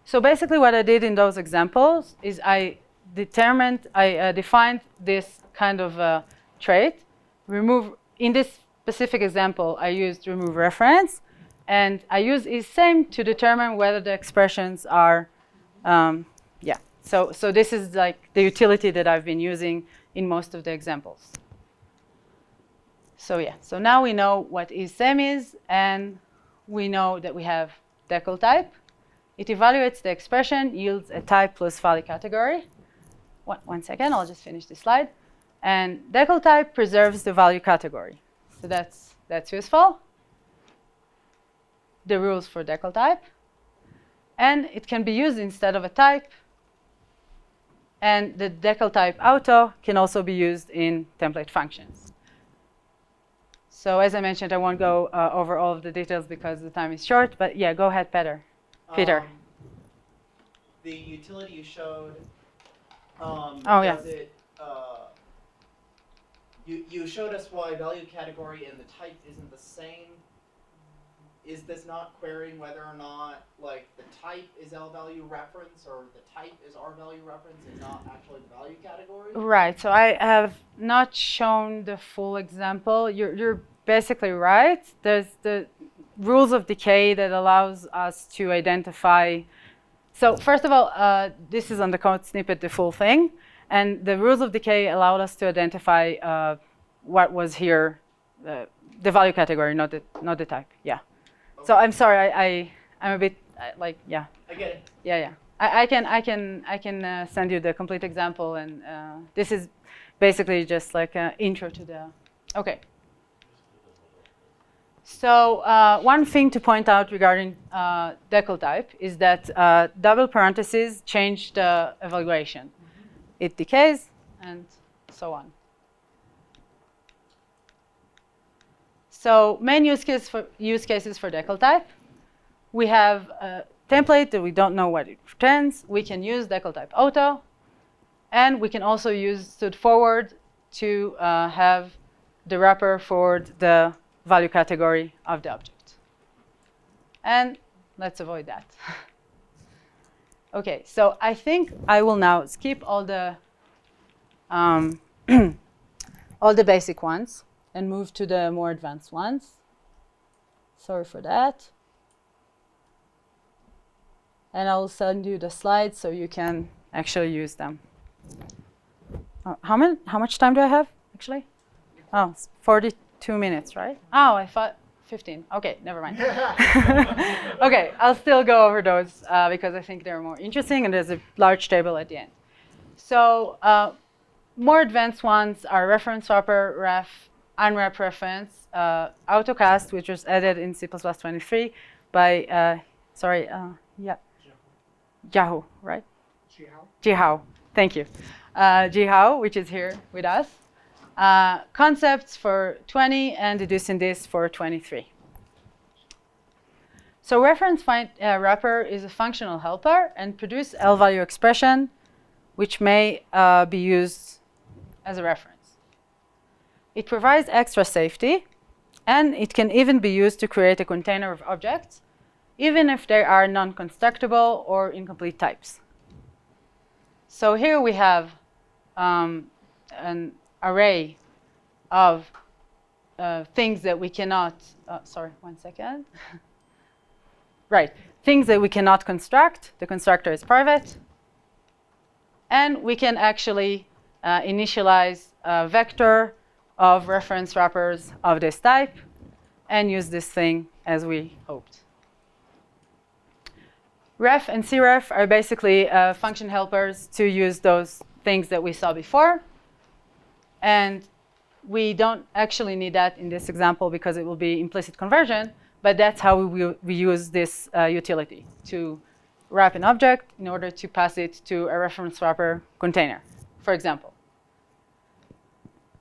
So basically what I did in those examples is I defined this kind of trait. In this specific example, I used remove reference. And I use is same to determine whether the expressions are, So this is like the utility that I've been using in most of the examples. So yeah, so now we know what is same is, and we know that we have decal type. It evaluates the expression, yields a type plus value category. One second, I'll just finish this slide. And decal type preserves the value category. So that's useful. The rules for decal type. And it can be used instead of a type. And the decal type auto can also be used in template functions. So as I mentioned, I won't go over all of the details because the time is short. But yeah, go ahead, Peter. The utility you showed, does it, you showed us why value category and the type isn't the same. Is this not querying whether or not like the type is L value reference or the type is R value reference and not actually the value category? Right. So I have not shown the full example. You're basically right. rules of decay that allows us to identify. So first of all, this is on the code snippet, the full thing. And the rules of decay allowed us to identify what was here, the value category, not the type. Yeah. Okay. So I'm sorry, I'm a bit like, yeah. I get it. Yeah, yeah. I can send you the complete example, and this is basically just like an intro to the. Okay. So one thing to point out regarding decal type is that double parentheses change the evaluation. It decays, and so on. So main use cases for decal type. We have a template that we don't know what it returns. We can use decal type auto, and we can also use stood forward to have the wrapper for the value category of the object. And let's avoid that. Okay, so I think I will now skip all the all the basic ones and move to the more advanced ones. Sorry for that. And I will send you the slides so you can actually use them. How much time do I have, actually? Oh, it's 42 minutes, right? Oh, I thought 15. Okay, never mind. Okay, I'll still go over those because I think they're more interesting, and there's a large table at the end. So more advanced ones are reference wrapper, ref, unwrap reference, Autocast, which was added in C++23 by, yeah. Yahoo, right? Jihao, thank you. Jihao, which is here with us. Concepts for 20 and deducing this for 23. So reference wrapper is a functional helper and produce L-value expression, which may be used as a reference. It provides extra safety, and it can even be used to create a container of objects, even if they are non-constructible or incomplete types. So here we have an array of things that we cannot, sorry, 1 second. Right, things that we cannot construct. The constructor is private. And we can actually initialize a vector of reference wrappers of this type and use this thing as we hoped. Ref and cref are basically function helpers to use those things that we saw before. And we don't actually need that in this example because it will be implicit conversion, but that's how we use this utility to wrap an object in order to pass it to a reference wrapper container, for example.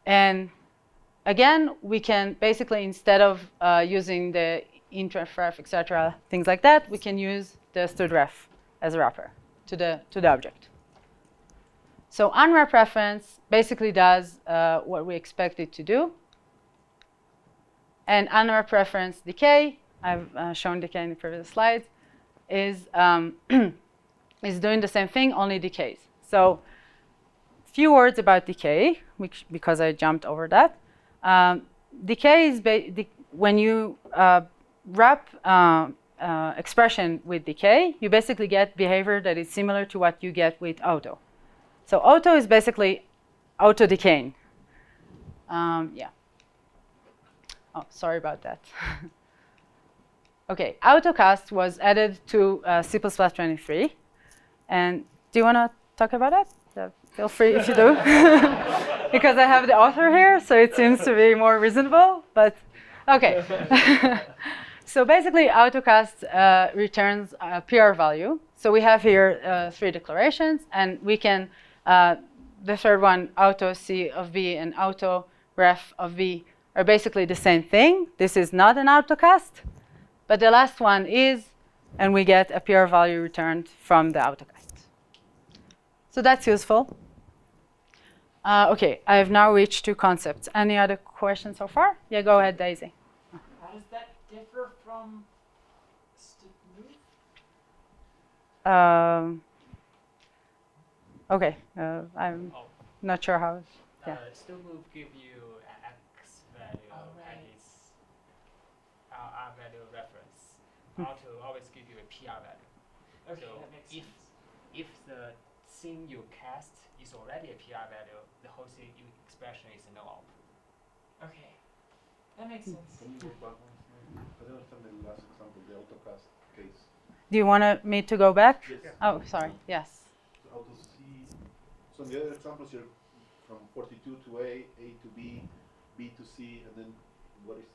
And again, we can basically, instead of using the intref, etc., things like that, we can use the stood ref as a wrapper to the object. So unwrap reference basically does what we expect it to do. And unwrap reference decay, I've shown decay in the previous slides, is doing the same thing, only decays. So few words about decay, because I jumped over that. Decay is when you wrap expression with decay, you basically get behavior that is similar to what you get with auto. So auto is basically auto-decaying. Yeah. Oh, sorry about that. OK, Autocast was added to C++23. And do you want to talk about it? Feel free if you do. Because I have the author here, so it seems to be more reasonable. But OK. So basically, Autocast returns a PR value. So we have here 3 declarations. And we can, the third one, auto C of B and auto ref of B, are basically the same thing. This is not an Autocast. But the last one is, and we get a PR value returned from the Autocast. So that's useful. OK, I've now reached 2 concepts. Any other questions so far? Yeah, go ahead, Daisy. How does that differ from stood move? OK, I'm not sure how. Yeah. Stood move give you an X value, and it's R value reference. Auto always give you a PR value. Okay, So that makes if sense. if the thing you cast is already a PR value, the whole thing expression is no op. Okay, that makes sense. Can you go back one slide? I don't understand the last example, the Autocast case. Do you want me to go back? Yes. Oh, sorry. Yes. So auto C. So in the other examples, you're from 42 to A to B, B to C, and then what is?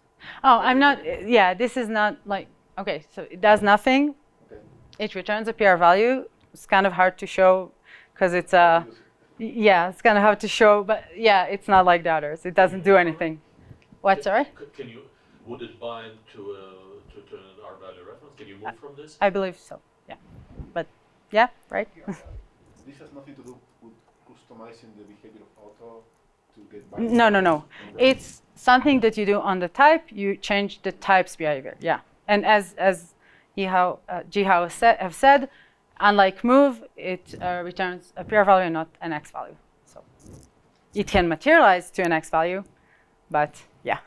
Oh, I'm not. Yeah, this is not like. Okay, so it does nothing. Okay. It returns a PR value. It's kind of hard to show because it's a. Yeah, it's kind of hard to show, but yeah, it's not like the others. It doesn't do anything. What? Sorry? Can you, would it bind to an R value reference? Can you move from this? I believe so. Yeah, but yeah, right. This has nothing to do with customizing the behavior of auto to get back. No. It's something that you do on the type. You change the type's behavior. Yeah, and as Jihao have said, unlike move, it returns a PR value and not an X value. So it can materialize to an X value, but yeah.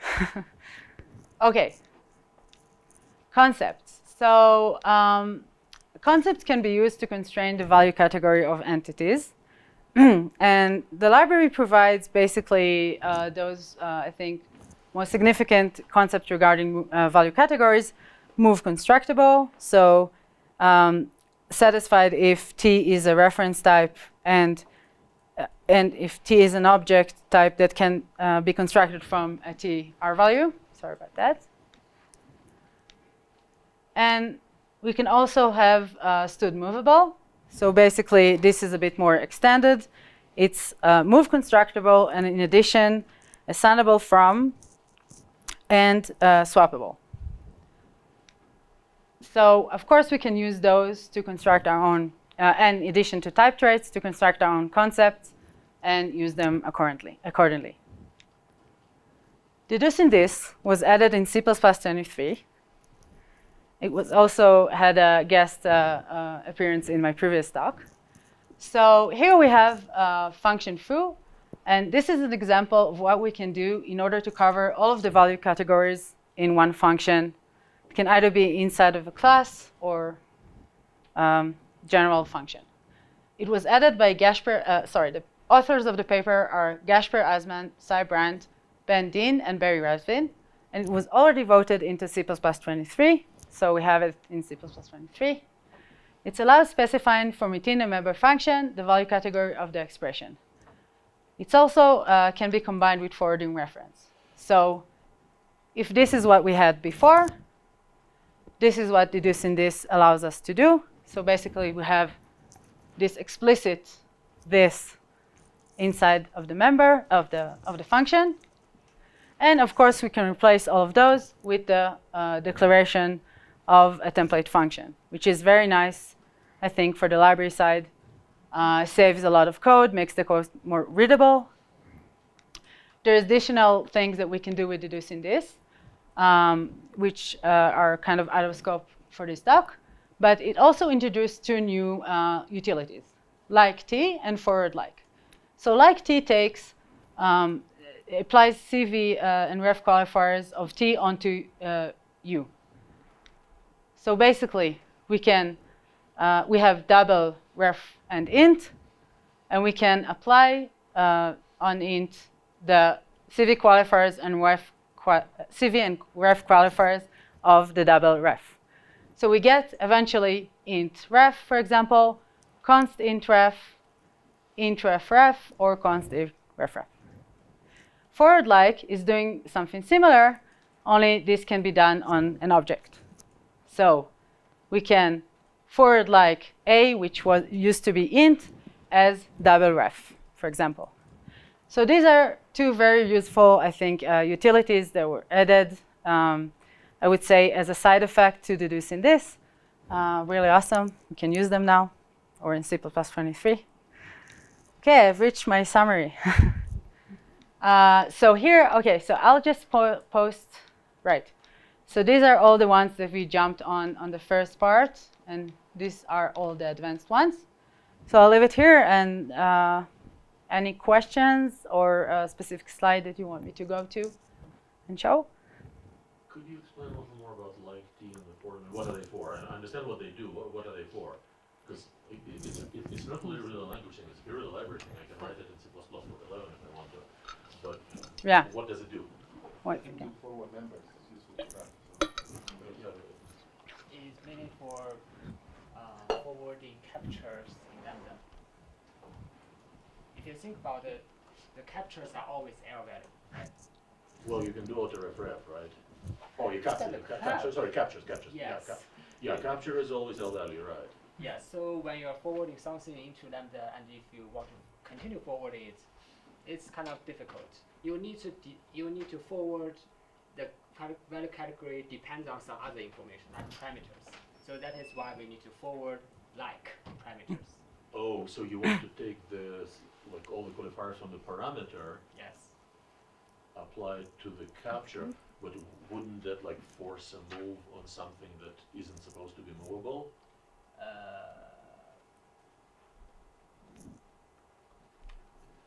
Okay. Concepts. So concepts can be used to constrain the value category of entities. And the library provides basically those, I think, most significant concepts regarding value categories. Move constructible, so satisfied if T is a reference type and if T is an object type that can be constructed from a T R value. Sorry about that. And we can also have stood movable. So basically, this is a bit more extended. It's move constructible, and in addition, assignable from and swappable. So of course, we can use those to construct our own, and in addition to type traits, to construct our own concepts and use them accordingly. Deducing this was added in C++23. It was also had a guest appearance in my previous talk. So here we have function foo, and this is an example of what we can do in order to cover all of the value categories in one function. It can either be inside of a class or general function. It was added by the authors of the paper are Gasper Asman, Cy Brandt, Ben Dean, and Barry Rasvin, and it was already voted into C++23. So we have it in C++23. It allows specifying from within a member function the value category of the expression. It also can be combined with forwarding reference. So if this is what we had before, this is what deducing this allows us to do. So basically, we have this explicit this inside of the member of the function. And of course, we can replace all of those with the declaration of a template function, which is very nice, I think, for the library side. Saves a lot of code, makes the code more readable. There's additional things that we can do with deducing this, which are kind of out of scope for this talk. But it also introduced two new utilities, like T and forward like. So like T takes, applies CV and ref qualifiers of T onto U. So basically, we have double ref and int, and we can apply on int the CV qualifiers and CV and ref qualifiers of the double ref. So we get eventually int ref, for example, const int ref ref, or const if ref ref. Forward like is doing something similar, only this can be done on an object. So we can forward like A, which used to be int, as double ref, for example. So these are two very useful, I think, utilities that were added, I would say, as a side effect to deducing this. Really awesome. You can use them now, or in C++23. OK, I've reached my summary. So here, OK, so I'll just post, right. So these are all the ones that we jumped on the first part, and these are all the advanced ones. So I'll leave it here, and any questions or a specific slide that you want me to go to and show? Could you explain a little more what are they for? And I understand what they do. What are they for? Because it's not literally a language thing. It's a purely library thing. I can write it in C++ with 11 if I want to. But Yeah. what does it do? What? You can do forward members. It's useful for that. It's mainly for forwarding captures in lambda. If you think about it, the captures are always L value, right? Well, you can do auto-refref, right? Oh, you capture. Captures. Yes. Capture is always L value, right? Yeah, so when you're forwarding something into lambda, and if you want to continue forwarding it, it's kind of difficult. You need to forward the value category depends on some other information like parameters. So that is why we need to forward like parameters. Oh, so you want to take all the qualifiers from the parameter, Yes. apply it to the capture, but wouldn't that force a move on something that isn't supposed to be movable?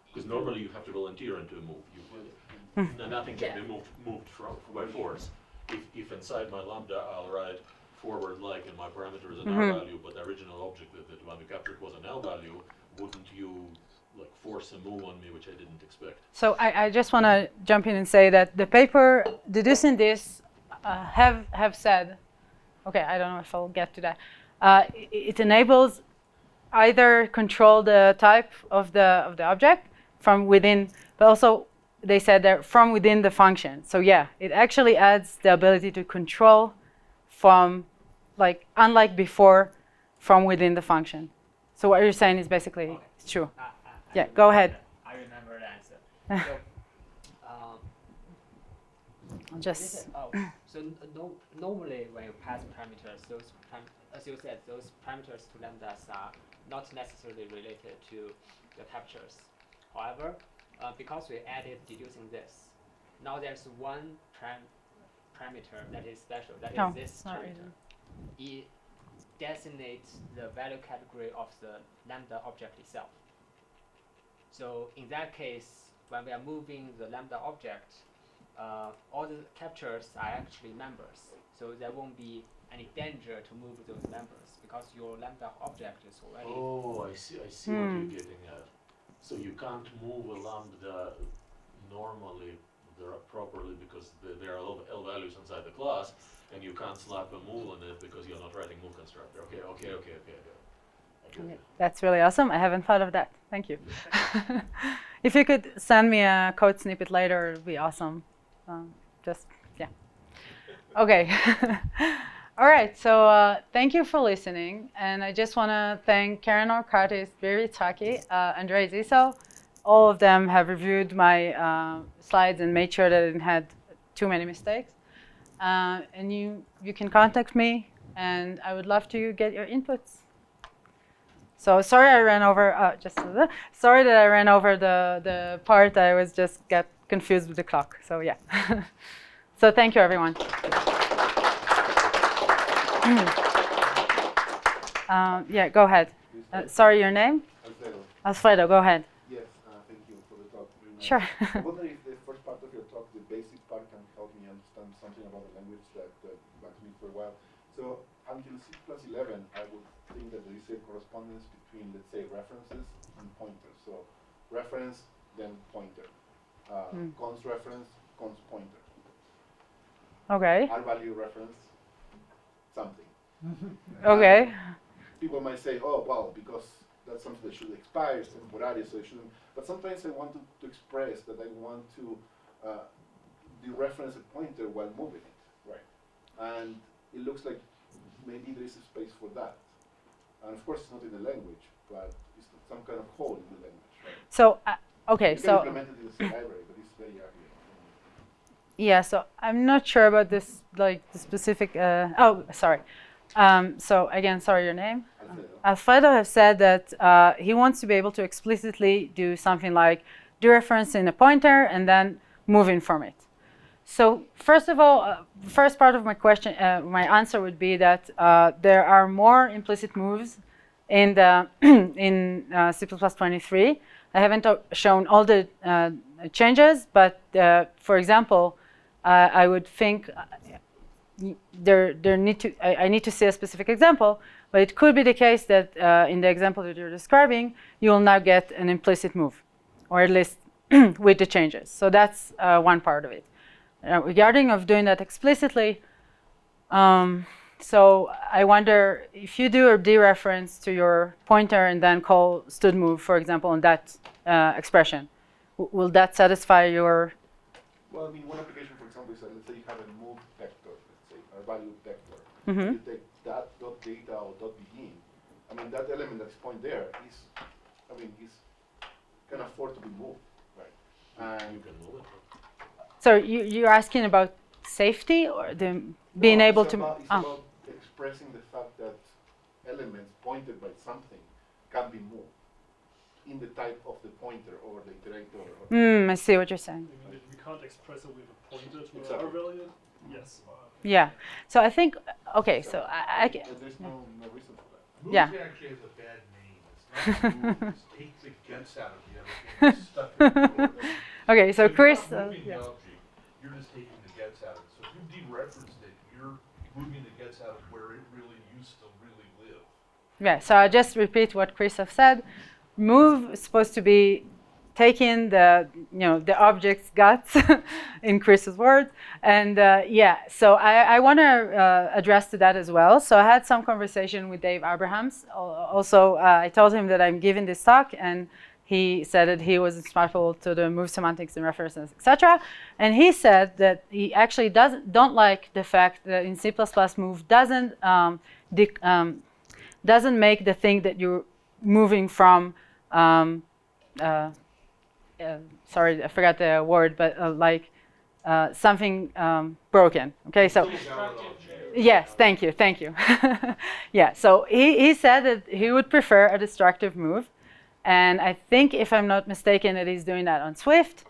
Because normally you have to volunteer into a move. Nothing can be moved by force. If inside my lambda I'll write forward like and my parameter is an R value, but the original object that when we captured was an L value, wouldn't you force a move on me which I didn't expect? So I just want to jump in and say that the paper deducing this have said, okay, I don't know if I'll get to that. It enables either control the type of the object from within, but also they said that from within the function. So yeah, it actually adds the ability to control from, unlike before, from within the function. So what you're saying is basically it's true. Yeah, go ahead. I remember the answer. So normally when you pass parameters, as you said, those parameters to lambdas are not necessarily related to the captures. However, because we added deducing this, now there's one parameter that is special, that is this parameter. It designates the value category of the lambda object itself. So in that case, when we are moving the lambda object, all the captures are actually members. So there won't be any danger to move those members because your lambda object is already. Oh, I see what you're getting at. So you can't move a lambda normally properly because there are L values inside the class, and you can't slap a move on it because you're not writing move constructor. Okay. That's really awesome. I haven't thought of that. Thank you. If you could send me a code snippet later, it would be awesome. Yeah. Okay. All right. So thank you for listening. And I just want to thank Karen Orkatis, Viri Taki, Andrei Ziso. All of them have reviewed my slides and made sure that I didn't have too many mistakes. And you can contact me, and I would love to get your inputs. So sorry I ran over. Sorry that I ran over the part. I was just got confused with the clock. So yeah. So thank you, everyone. Yeah, go ahead. Sorry, your name? Alfredo. Alfredo, go ahead. Yes, thank you for the talk. Very nice. Sure. I wonder if the first part of your talk, the basic part, can help me understand something about the language that bugged me for a while. So until C+11, I would think that there is a correspondence between, let's say, references and pointers. So reference, then pointer. Const reference, const pointer. Okay. R value reference, something. Okay. People might say, oh, well, because that's something that should expire, it's temporary, so it shouldn't. But sometimes I want to express that I want to dereference a pointer while moving it, right? And it looks like maybe there is a space for that. And of course, it's not in the language, but it's some kind of hole in the language, right? So, okay, you can so. implement it in the library, but it's very ugly. Yeah, so I'm not sure about this, the specific. Sorry. So again, sorry, your name? Alfredo has said that he wants to be able to explicitly do something like dereference in a pointer and then moving from it. So first of all, first part of my question, my answer would be that there are more implicit moves in the in C++23. I haven't shown all the changes, but for example, I would think I need to see a specific example, but it could be the case that in the example that you're describing, you will now get an implicit move, or at least with the changes. So that's one part of it. Regarding of doing that explicitly, so I wonder if you do a dereference to your pointer and then call studMove, for example, on that expression, will that satisfy your? Well, I mean, one application, for example, is that let's say you have a move vector, let's say, a value vector. Mm-hmm. You take that dot data or dot begin. I mean, that element that's point there is, I mean, can afford to be moved, right? And You can move it. So you're asking about safety or the being able to? It's about expressing the fact that elements pointed by something can be moved in the type of the pointer or the iterator. I see what you're saying. You mean we can't express it with a pointer to Exactly. our value? Yes. Yeah. So I think, okay, so I There's no reason for that. Move Yeah. actually has a bad name. It's not move, it's take the guts out of the other thing. It's stuck in the middle. okay, so you're Chris, not moving yeah. the object, you're just taking the guts out of it. So if you dereferenced it, you're moving the guts out of where it really used to really live. Yeah, so I'll just repeat what Chris have said. Move is supposed to be taking the object's guts in Chris's words, and yeah. So I want to address to that as well. So I had some conversation with Dave Abrahams. Also, I told him that I'm giving this talk, and he said that he was responsible to the move semantics and references, etc. And he said that he actually don't like the fact that in C++ move doesn't make the thing that you're moving from. Sorry, I forgot the word, but like something broken. Okay, so yes, thank you. Yeah, so he said that he would prefer a destructive move, and I think, if I'm not mistaken, that he's doing that on Swift.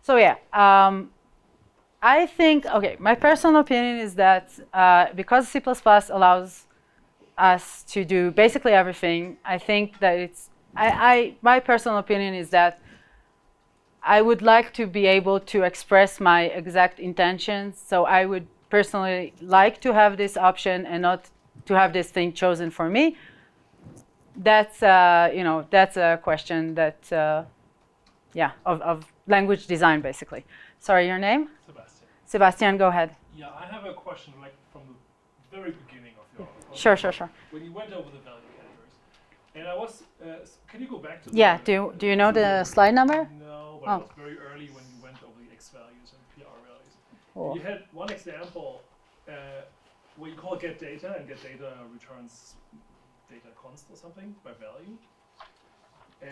So yeah, I think, okay, my personal opinion is that because C++ allows us to do basically everything, I think that it's, my personal opinion is that I would like to be able to express my exact intentions. So I would personally like to have this option and not to have this thing chosen for me. That's that's a question that yeah, of language design basically. Sorry, your name? Sebastian. Sebastian, go ahead. Yeah, I have a question like from the very beginning of your Sure. When you went over the value categories, and I was, can you go back to Yeah, the do you know the slide number? No, but it was very early when you went over the X values and PR values. Oh. You had one example where you call get data, and get data returns data const or something by value.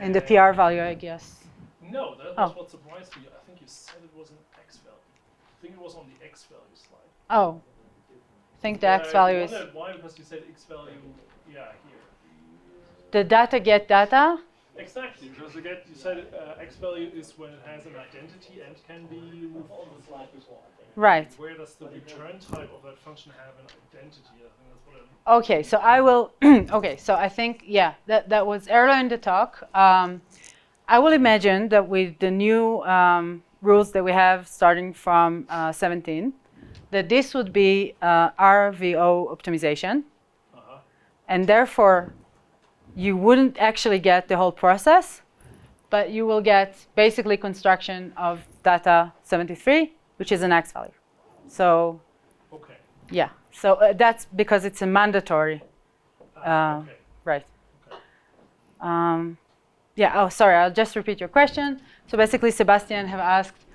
And the PR value, I guess. No, that was what surprised me. I think you said it was an X value. I think it was on the X value slide. Oh, I think the X value is why? Because you said X value, yeah, here. the data get data. Exactly, because again, you said X value is when it has an identity and can be moved On the slide before, I think. Right. Where does the return type of that function have an identity? I think that's what I'm... Okay, so I will. Okay, so I think, yeah, that was earlier in the talk. I will imagine that with the new rules that we have starting from 17, that this would be RVO optimization, and therefore you wouldn't actually get the whole process, but you will get basically construction of data 73, which is an X value. So, Okay. yeah, so that's because it's a mandatory, Okay. right. Yeah, oh, sorry, I'll just repeat your question. So basically, Sebastian have asked,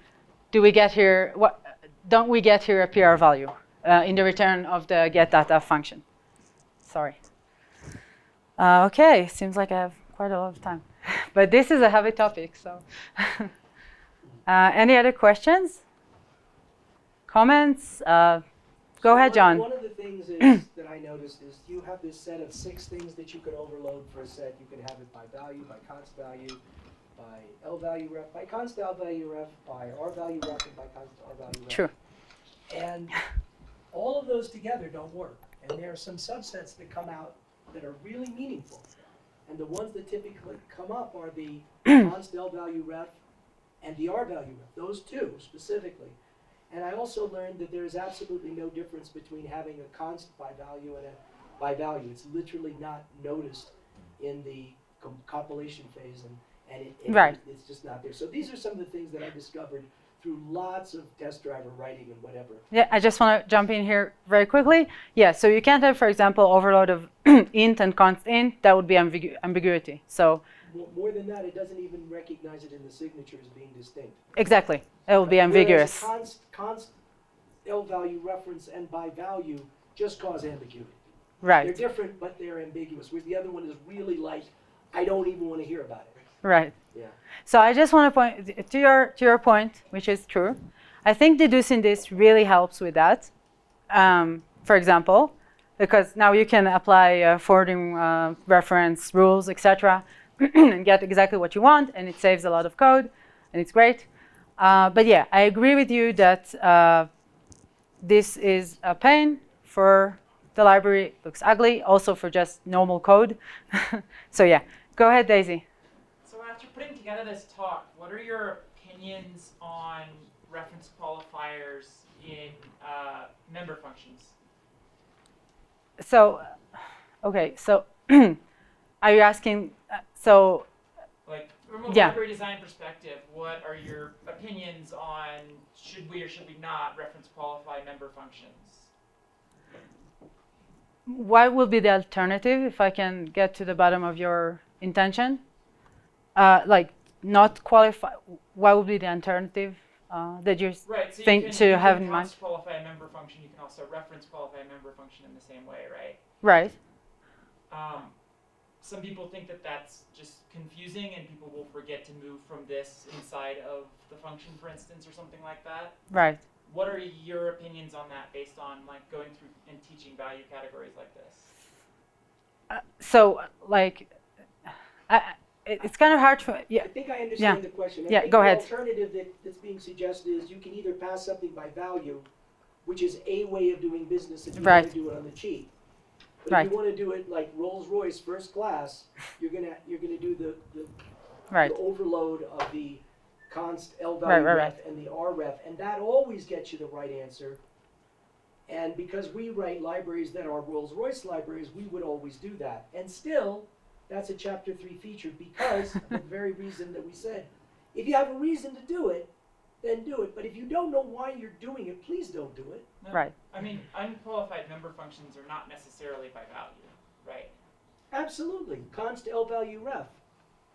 don't we get here a PR value in the return of the get data function? Sorry. Okay, seems like I have quite a lot of time. But this is a heavy topic, so. Any other questions? Comments? Go ahead, John. One of the things is that I noticed is you have this set of 6 things that you could overload for a set. You can have it by value, by const value, by L value ref, by const L value ref, by R value ref, and by const R value ref. True. And all of those together don't work. And there are some subsets that come out that are really meaningful. And the ones that typically come up are the const L value ref and the R value ref, those two specifically. And I also learned that there is absolutely no difference between having a const by value and a by value. It's literally not noticed in the compilation phase, and Right. it's just not there. So these are some of the things that I discovered through lots of test driver writing and whatever. Yeah, I just want to jump in here very quickly. Yeah, so you can't have, for example, overload of int and const int. That would be ambiguity. So More than that, it doesn't even recognize it in the signature as being distinct. exactly, it will be ambiguous. Whereas a const L value reference and by value just cause ambiguity. Right. They're different, but they're ambiguous. Whereas the other one is really like, I don't even want to hear about it. Right. Yeah. So I just want to point to your point, which is true. I think deducing this really helps with that. For example, because now you can apply forwarding reference rules, etc., and get exactly what you want, and it saves a lot of code, and it's great. But yeah, I agree with you that this is a pain for the library. It looks ugly, also for just normal code. So yeah, go ahead, Daisy. So after putting together this talk, what are your opinions on reference qualifiers in member functions? So, okay, so are you asking, so... Like, from a yeah. library design perspective, what are your opinions on should we or should we not reference qualify member functions? What will be the alternative, if I can get to the bottom of your intention? Like, not qualify, what would be the alternative that you right, so think you can, to have in you mind? can qualify a member function, you can also reference qualify a member function in the same way, right? Right. Some people think that that's just confusing and people will forget to move from this inside of the function, for instance, or something like that. Right. What are your opinions on that based on like going through and teaching value categories like this? So, like, it's kind of hard to... Yeah. I think I understand the question. Yeah, think go the ahead. alternative that's being suggested is you can either pass something by value, which is a way of doing business if you Right. want to do it on the cheap. But Right. if you want to do it like Rolls-Royce first class, you're gonna do the Right. overload of the const L Right, value right, ref right. and the R ref, and that always gets you the right answer. And because we write libraries that are Rolls-Royce libraries, we would always do that. And still, that's a Chapter 3 feature because of the very reason that we said. If you have a reason to do it, then do it. But if you don't know why you're doing it, please don't do it. No, Right. I mean, unqualified member functions are not necessarily by value, right? Absolutely. Const L value ref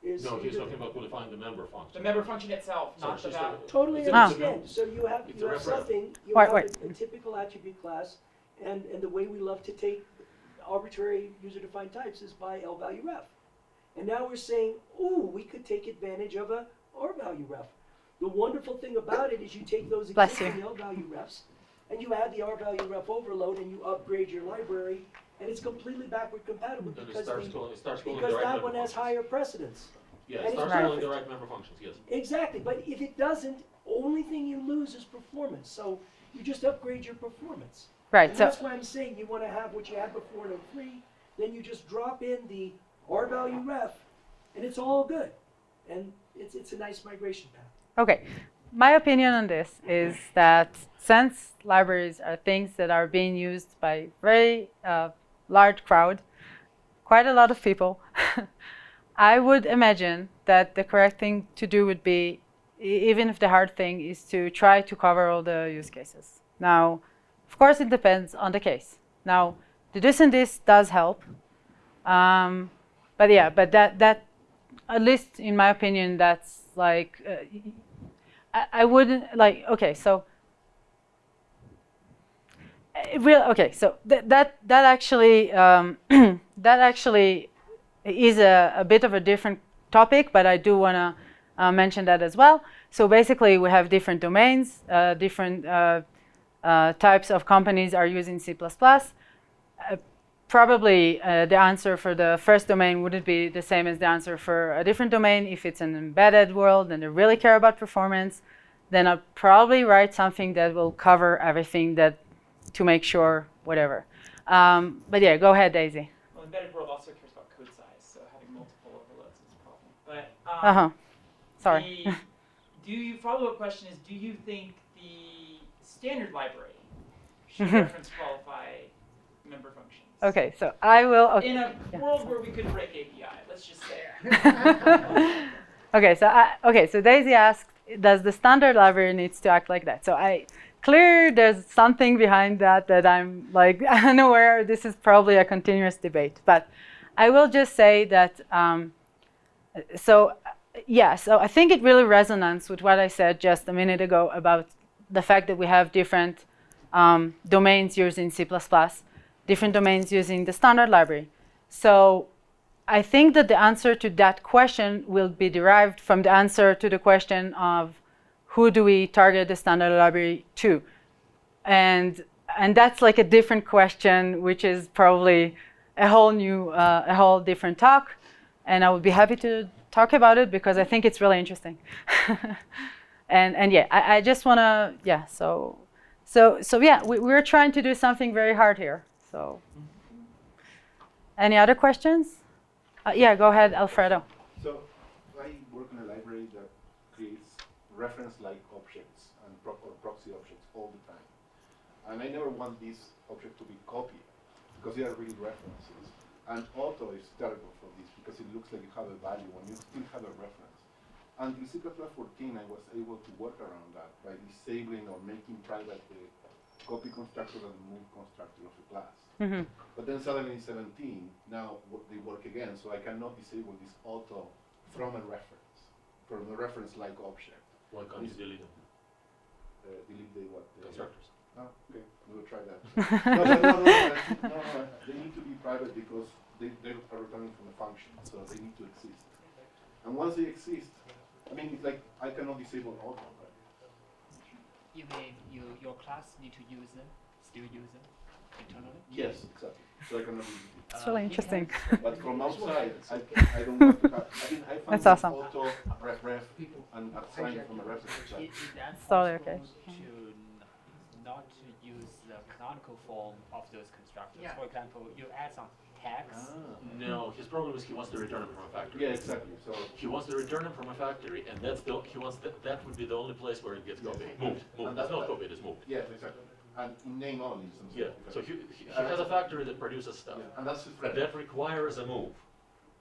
is No, he's either- talking about qualifying the member function. The member function itself, So not it's the just value. Totally It's a- understand. So you have It's a reference. something, you Wait, have wait. a typical attribute class, and the way we love to take arbitrary user-defined types is by L value ref. And now we're saying, ooh, we could take advantage of a R value ref. The wonderful thing about it is you take those Bless you. existing L value refs, and you add the R value ref overload, and you upgrade your library, and it's completely backward compatible Then it because starts calling the because right that member one has functions. higher precedence. Yeah, and it it's starts calling the perfect. right member functions, yes. Exactly, but if it doesn't, only thing you lose is performance. So you just upgrade your performance. Right. And So, that's why I'm saying you want to have what you had before in 03, then you just drop in the R value ref, and it's all good. And it's a nice migration path. okay. My opinion on this is that since libraries are things that are being used by very large crowd, quite a lot of people, I would imagine that the correct thing to do would be, even if the hard thing is to try to cover all the use cases. Now, of course, it depends on the case. Now, deducing this does help. But yeah, but that, at least in my opinion, that's like, I wouldn't, like, okay, so, okay, so that actually, that actually is a bit of a different topic, but I do want to mention that as well. So basically, we have different domains, different types of companies are using C++. Probably the answer for the first domain wouldn't be the same as the answer for a different domain. If it's an embedded world and they really care about performance, then I'll probably write something that will cover everything that to make sure, whatever. But yeah, go ahead, Daisy. Well, embedded world also cares about code size, so having multiple overloads is a problem. But Sorry. follow-up question is, do you think the standard library should reference qualify member functions? Okay, so I will. Okay. In a world where we could break API, let's just say. Okay, so Daisy asked, does the standard library needs to act like that? So clear there's something behind that I'm like unaware. This is probably a continuous debate, but I will just say that. So I think it really resonates with what I said just a minute ago about the fact that we have different domains using C++, different domains using the standard library. So I think that the answer to that question will be derived from the answer to the question of who do we target the standard library to? And that's like a different question, which is probably a whole different talk. And I would be happy to talk about it because I think it's really interesting. and yeah, I just want to, so we're trying to do something very hard here. So any other questions? Yeah, go ahead, Alfredo. So I work in a library that creates reference-like objects and or proxy objects all the time. And I never want this object to be copied because they are really references. And auto is terrible for this because it looks like you have a value when you still have a reference. And in C++ 14, I was able to work around that by disabling or making private the copy constructor and move constructor of a class. Mm-hmm. But then suddenly in 17, now they work again, so I cannot disable this auto from a reference-like object. Why can't you delete them? Delete the what? Constructors. Oh, okay, we'll try that. No, they need to be private because they are returning from a function, so they need to exist. And once they exist, I mean, it's like I cannot disable auto. Right? You mean your class need to use them, still use them internally? Yes, exactly. So I cannot use it. It's really interesting. But from outside, I don't want to have. I mean, I found That's awesome. auto ref and assign from a reference. That's totally okay. To not to use the canonical form of those constructors. For example, you add some tags. No, his problem is he wants to return them from a factory. Yeah, exactly. So he wants to return them from a factory, and he wants that would be the only place where it gets copied. Moved. That's not copied, it's moved. Yes, exactly. And in name only. Yeah. So he has a factory that produces stuff. Yeah. And that's his That requires a move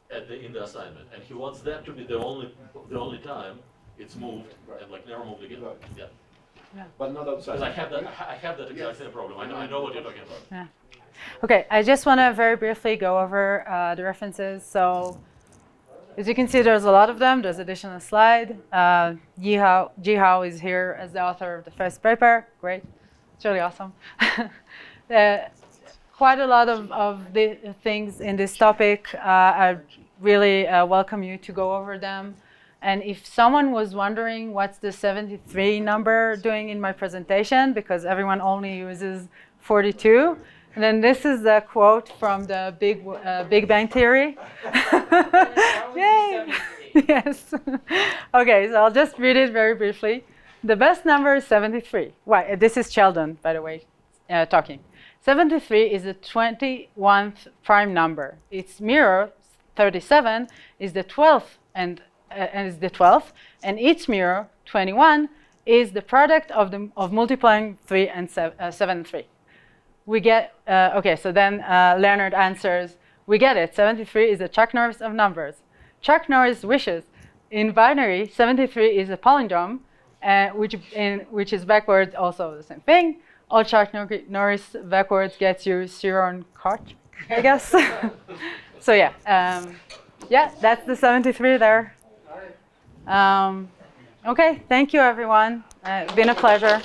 in the assignment, and he wants that to be the only time it's moved and like never moved again. Right. Yeah. But not outside. Because I have that exact same problem. I know what you're talking about. Yeah. Okay, I just want to very briefly go over the references. So as you can see, there's a lot of them. There's additional slide. Jihao is here as the author of the first paper. Great. It's really awesome. Quite a lot of the things in this topic. I really welcome you to go over them. And if someone was wondering what's the 73 number doing in my presentation, because everyone only uses 42, and then this is a quote from the Big Bang Theory. Yay! Yes. Okay, so I'll just read it very briefly. The best number is 73. Why? This is Sheldon, by the way, talking. 73 is the 21th prime number. Its mirror, 37, is the 12th and is the 12th, and its mirror, 21, is the product of multiplying 3 and 7 and 3. We get okay. So then Leonard answers, "We get it. 73 is the Chuck Norris of numbers. Chuck Norris wishes. In binary, 73 is a palindrome, which is backwards also the same thing. All Chuck Norris backwards gets you zero and Koch, I guess. So yeah, that's the 73 there. Okay, thank you everyone. It's been a pleasure.